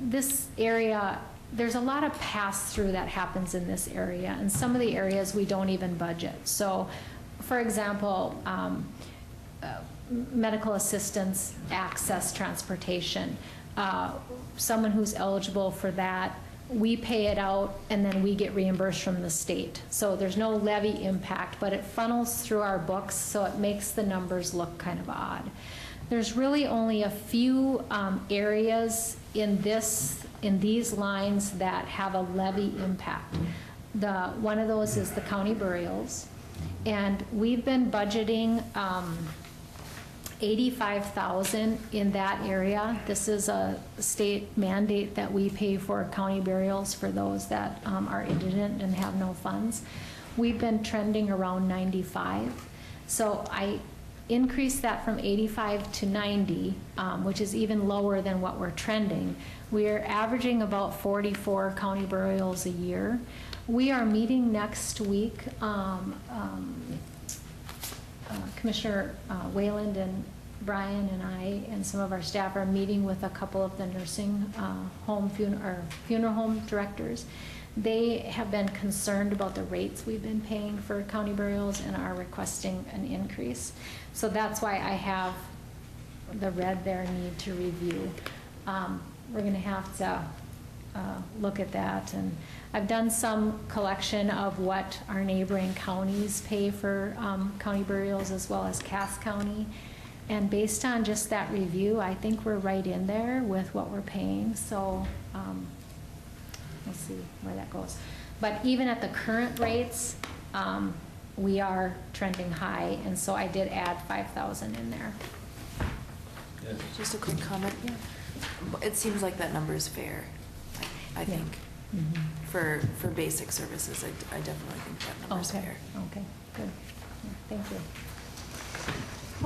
This area, there's a lot of pass-through that happens in this area, and some of the areas we don't even budget. So, for example, medical assistance, access, transportation, someone who's eligible for that, we pay it out and then we get reimbursed from the state. So there's no levy impact, but it funnels through our books, so it makes the numbers look kind of odd. There's really only a few areas in these lines that have a levy impact. One of those is the county burials, and we've been budgeting $85,000 in that area. This is a state mandate that we pay for county burials for those that are indigent and have no funds. We've been trending around 95. So I increased that from 85 to 90, which is even lower than what we're trending. We're averaging about 44 county burials a year. We are meeting next week. Commissioner Wayland and Brian and I and some of our staff are meeting with a couple of the nursing home funeral home directors. They have been concerned about the rates we've been paying for county burials and are requesting an increase. So that's why I have the red there, need to review. We're going to have to look at that, and I've done some collection of what our neighboring counties pay for county burials, as well as Cass County, and based on just that review, I think we're right in there with what we're paying. So we'll see where that goes. But even at the current rates, we are trending high, and so I did add $5,000 in there. Just a quick comment. Yeah. It seems like that number is fair, I think. Mm-hmm. For basic services, I definitely think that number is fair. Okay, good. Thank you.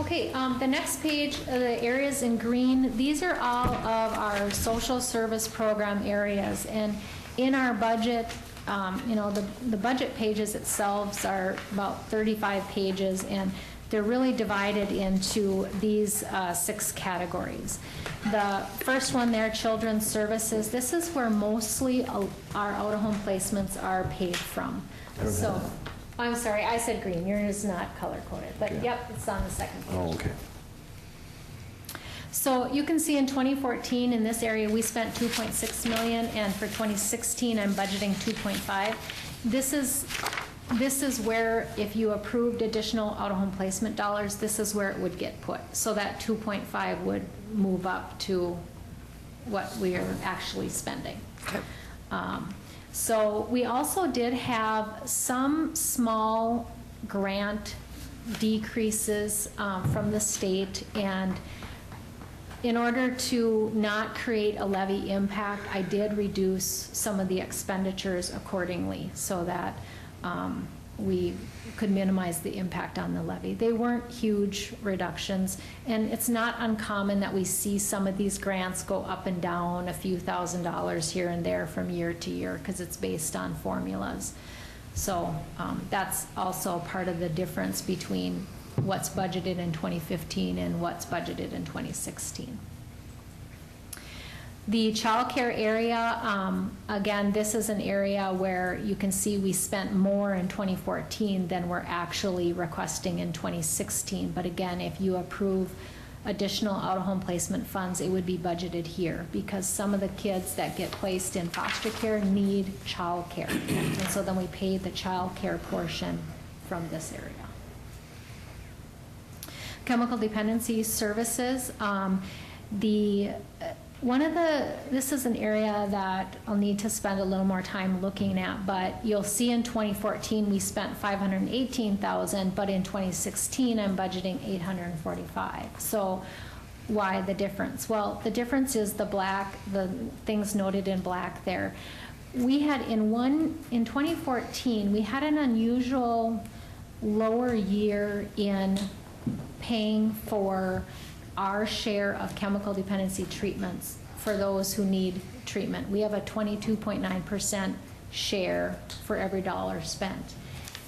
Okay, the next page, the areas in green, these are all of our social service program areas. And in our budget, the budget pages itself are about 35 pages, and they're really divided into these 6 categories. The first one there, children's services, this is where mostly our out-of-home placements are paid from. So, I'm sorry, I said green, yours is not color-coded, but Okay. Yep, it's on the second page. Oh, okay. So you can see in 2014, in this area, we spent $2.6 million, and for 2016, I'm budgeting $2.5. This is where, if you approved additional out-of-home placement dollars, this is where it would get put. So that 2.5 would move up to what we are actually spending. Okay. So we also did have some small grant decreases from the state, and in order to not create a levy impact, I did reduce some of the expenditures accordingly so that we could minimize the impact on the levy. They weren't huge reductions, and it's not uncommon that we see some of these grants go up and down a few $1,000s here and there from year to year because it's based on formulas. So that's also part of the difference between what's budgeted in 2015 and what's budgeted in 2016. The child care area, again, this is an area where you can see we spent more in 2014 than we're actually requesting in 2016. But again, if you approve additional out-of-home placement funds, it would be budgeted here, because some of the kids that get placed in foster care need childcare. And so then we pay the childcare portion from this area. Chemical dependency services, this is an area that I'll need to spend a little more time looking at, but you'll see in 2014 we spent $518,000, but in 2016 I'm budgeting $845,000. So why the difference? Well, the difference is the things noted in black there. We had in 2014 we had an unusual lower year in paying for our share of chemical dependency treatments for those who need treatment. We have a 22.9% share for every dollar spent.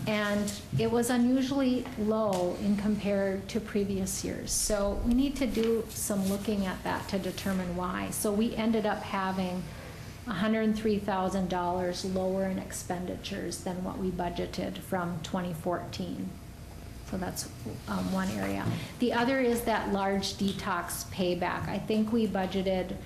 And it was unusually low in compared to previous years. So we need to do some looking at that to determine why. So we ended up having $103,000 lower in expenditures than what we budgeted from 2014. So that's one area. The other is that large detox payback. I think we budgeted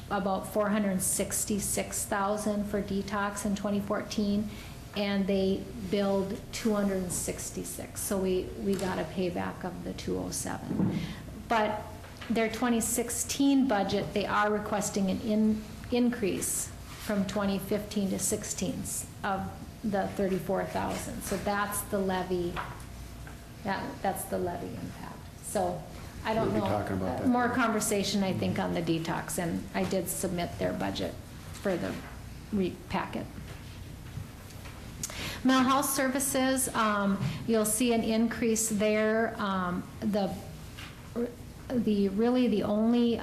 about $466,000 for detox in 2014, and they billed $266. So we got a payback of the $207. But their 2016 budget, they are requesting an increase from 2015 to 16 of the $34,000. So that's the levy. That's the levy impact. So I don't know. We'll be talking about that. More conversation, I think, on the detox, and I did submit their budget for the packet. Mental health services, you'll see an increase there. Really the only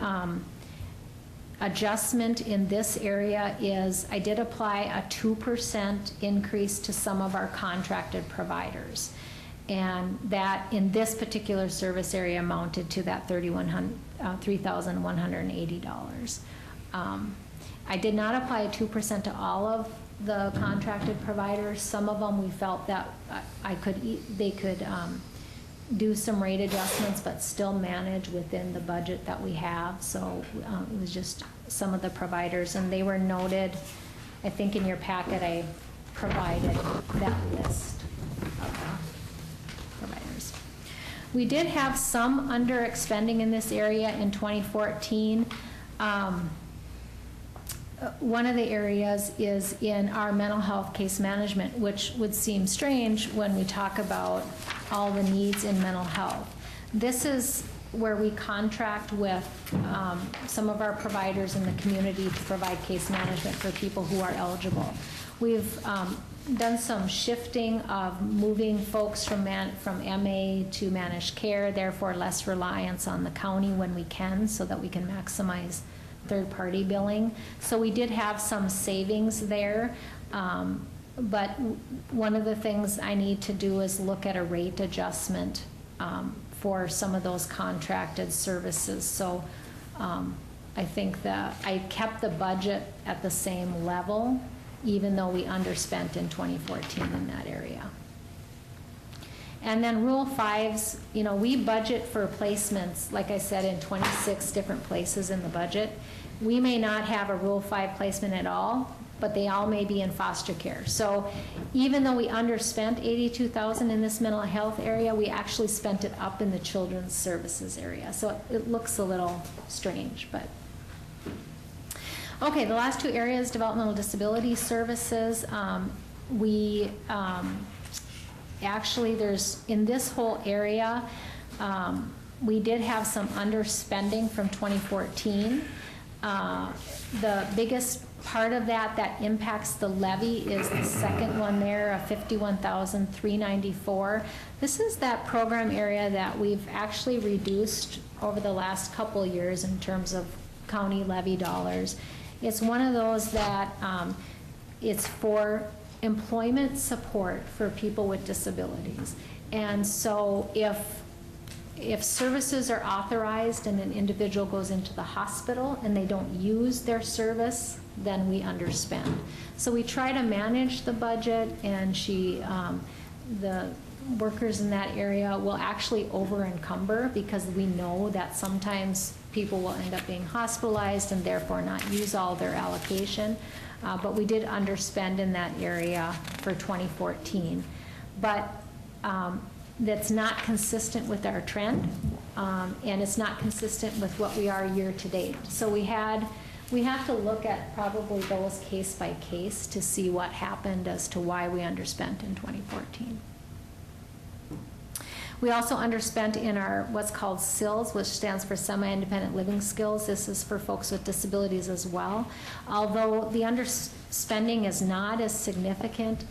adjustment in this area is I did apply a 2% increase to some of our contracted providers. And that in this particular service area amounted to that $3,180. I did not apply a 2% to all of the contracted providers. Some of them we felt that they could do some rate adjustments but still manage within the budget that we have. So it was just some of the providers, and they were noted. I think in your packet I provided that list of them. Providers. We did have some under expending in this area in 2014. One of the areas is in our mental health case management, which would seem strange when we talk about all the needs in mental health. This is where we contract with some of our providers in the community to provide case management for people who are eligible. We've done some shifting of moving folks from MA to managed care, therefore less reliance on the county when we can, so that we can maximize third-party billing. So we did have some savings there, but one of the things I need to do is look at a rate adjustment for some of those contracted services. So I think that I kept the budget at the same level, even though we underspent in 2014 in that area. And then Rule 5s, we budget for placements, like I said, in 26 different places in the budget. We may not have a Rule 5 placement at all, but they all may be in foster care. So even though we underspent $82,000 in this mental health area, we actually spent it up in the children's services area. So it looks a little strange, but. Okay, the last two areas, developmental disability services. Actually, in this whole area, we did have some underspending from 2014. The biggest part of that impacts the levy is the second one there, $51,394. This is that program area that we've actually reduced over the last couple years in terms of county levy dollars. It's one of those that it's for employment support for people with disabilities. And so if services are authorized and an individual goes into the hospital and they don't use their service, then we underspend. So we try to manage the budget, and the workers in that area will actually over encumber because we know that sometimes people will end up being hospitalized and therefore not use all their allocation. But we did underspend in that area for 2014. But that's not consistent with our trend, and it's not consistent with what we are year to date. So we have to look at probably those case by case to see what happened as to why we underspent in 2014. We also underspent in our what's called SILS, which stands for Semi-Independent Living Skills. This is for folks with disabilities as well. Although the underspending is not as significant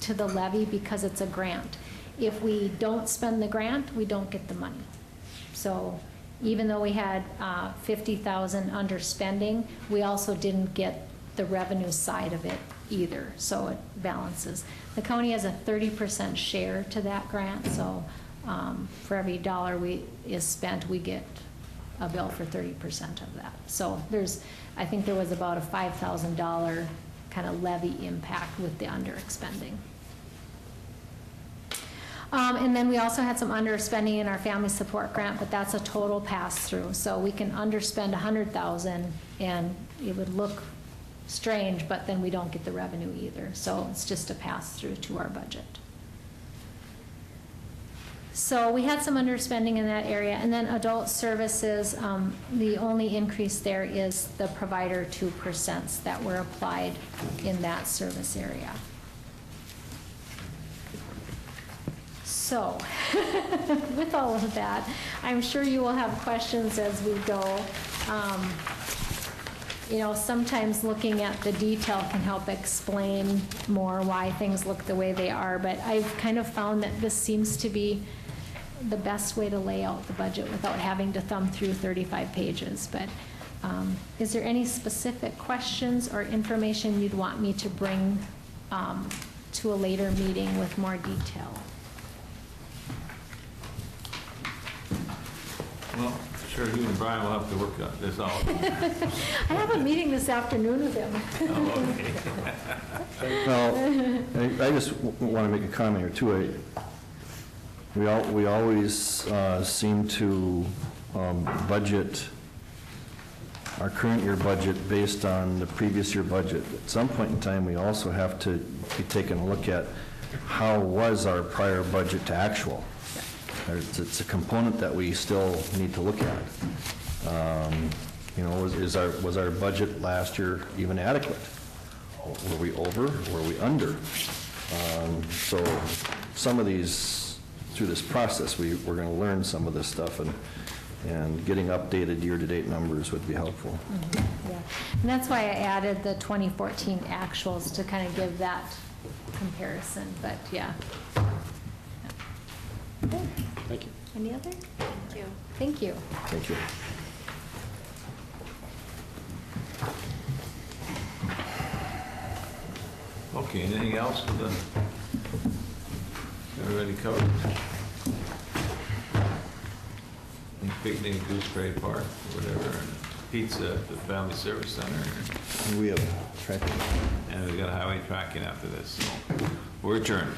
to the levy because it's a grant. If we don't spend the grant, we don't get the money. So even though we had 50,000 underspending, we also didn't get the revenue side of it either, so it balances. The county has a 30% share to that grant, so for every dollar is spent, we get a bill for 30% of that. So I think there was about a $5,000 kind of levy impact with the underexpending. And then we also had some underspending in our family support grant, but that's a total pass-through. So we can underspend $100,000 and it would look strange, but then we don't get the revenue either. So it's just a pass-through to our budget. So we had some underspending in that area. And then adult services, the only increase there is the provider 2% that were applied in that service area. So, with all of that, I'm sure you will have questions as we go. Sometimes looking at the detail can help explain more why things look the way they are, but I've kind of found that this seems to be the best way to lay out the budget without having to thumb through 35 pages. But is there any specific questions or information you'd want me to bring to a later meeting with more detail? Well, sure, you and Brian will have to work this out. I have a meeting this afternoon with him. Oh, okay. Well, I just want to make a comment or two. We always seem to budget our current year budget based on the previous year budget. At some point in time, we also have to be taking a look at how was our prior budget to actual. It's a component that we still need to look at. Was our budget last year even adequate? Were we over? Were we under? So some of these, through this process, we're going to learn some of this stuff, and getting updated year-to-date numbers would be helpful. Mm-hmm. Yeah, and that's why I added the 2014 actuals to kind of give that comparison. But yeah. Okay. Thank you. Any other? Thank you. Thank you. Thank you. Okay, anything else for the, everybody covered? Picnic, Gooseberry Park, whatever, and pizza at the Family Service Center. We have tracking. And we got highway tracking after this, so we're adjourned.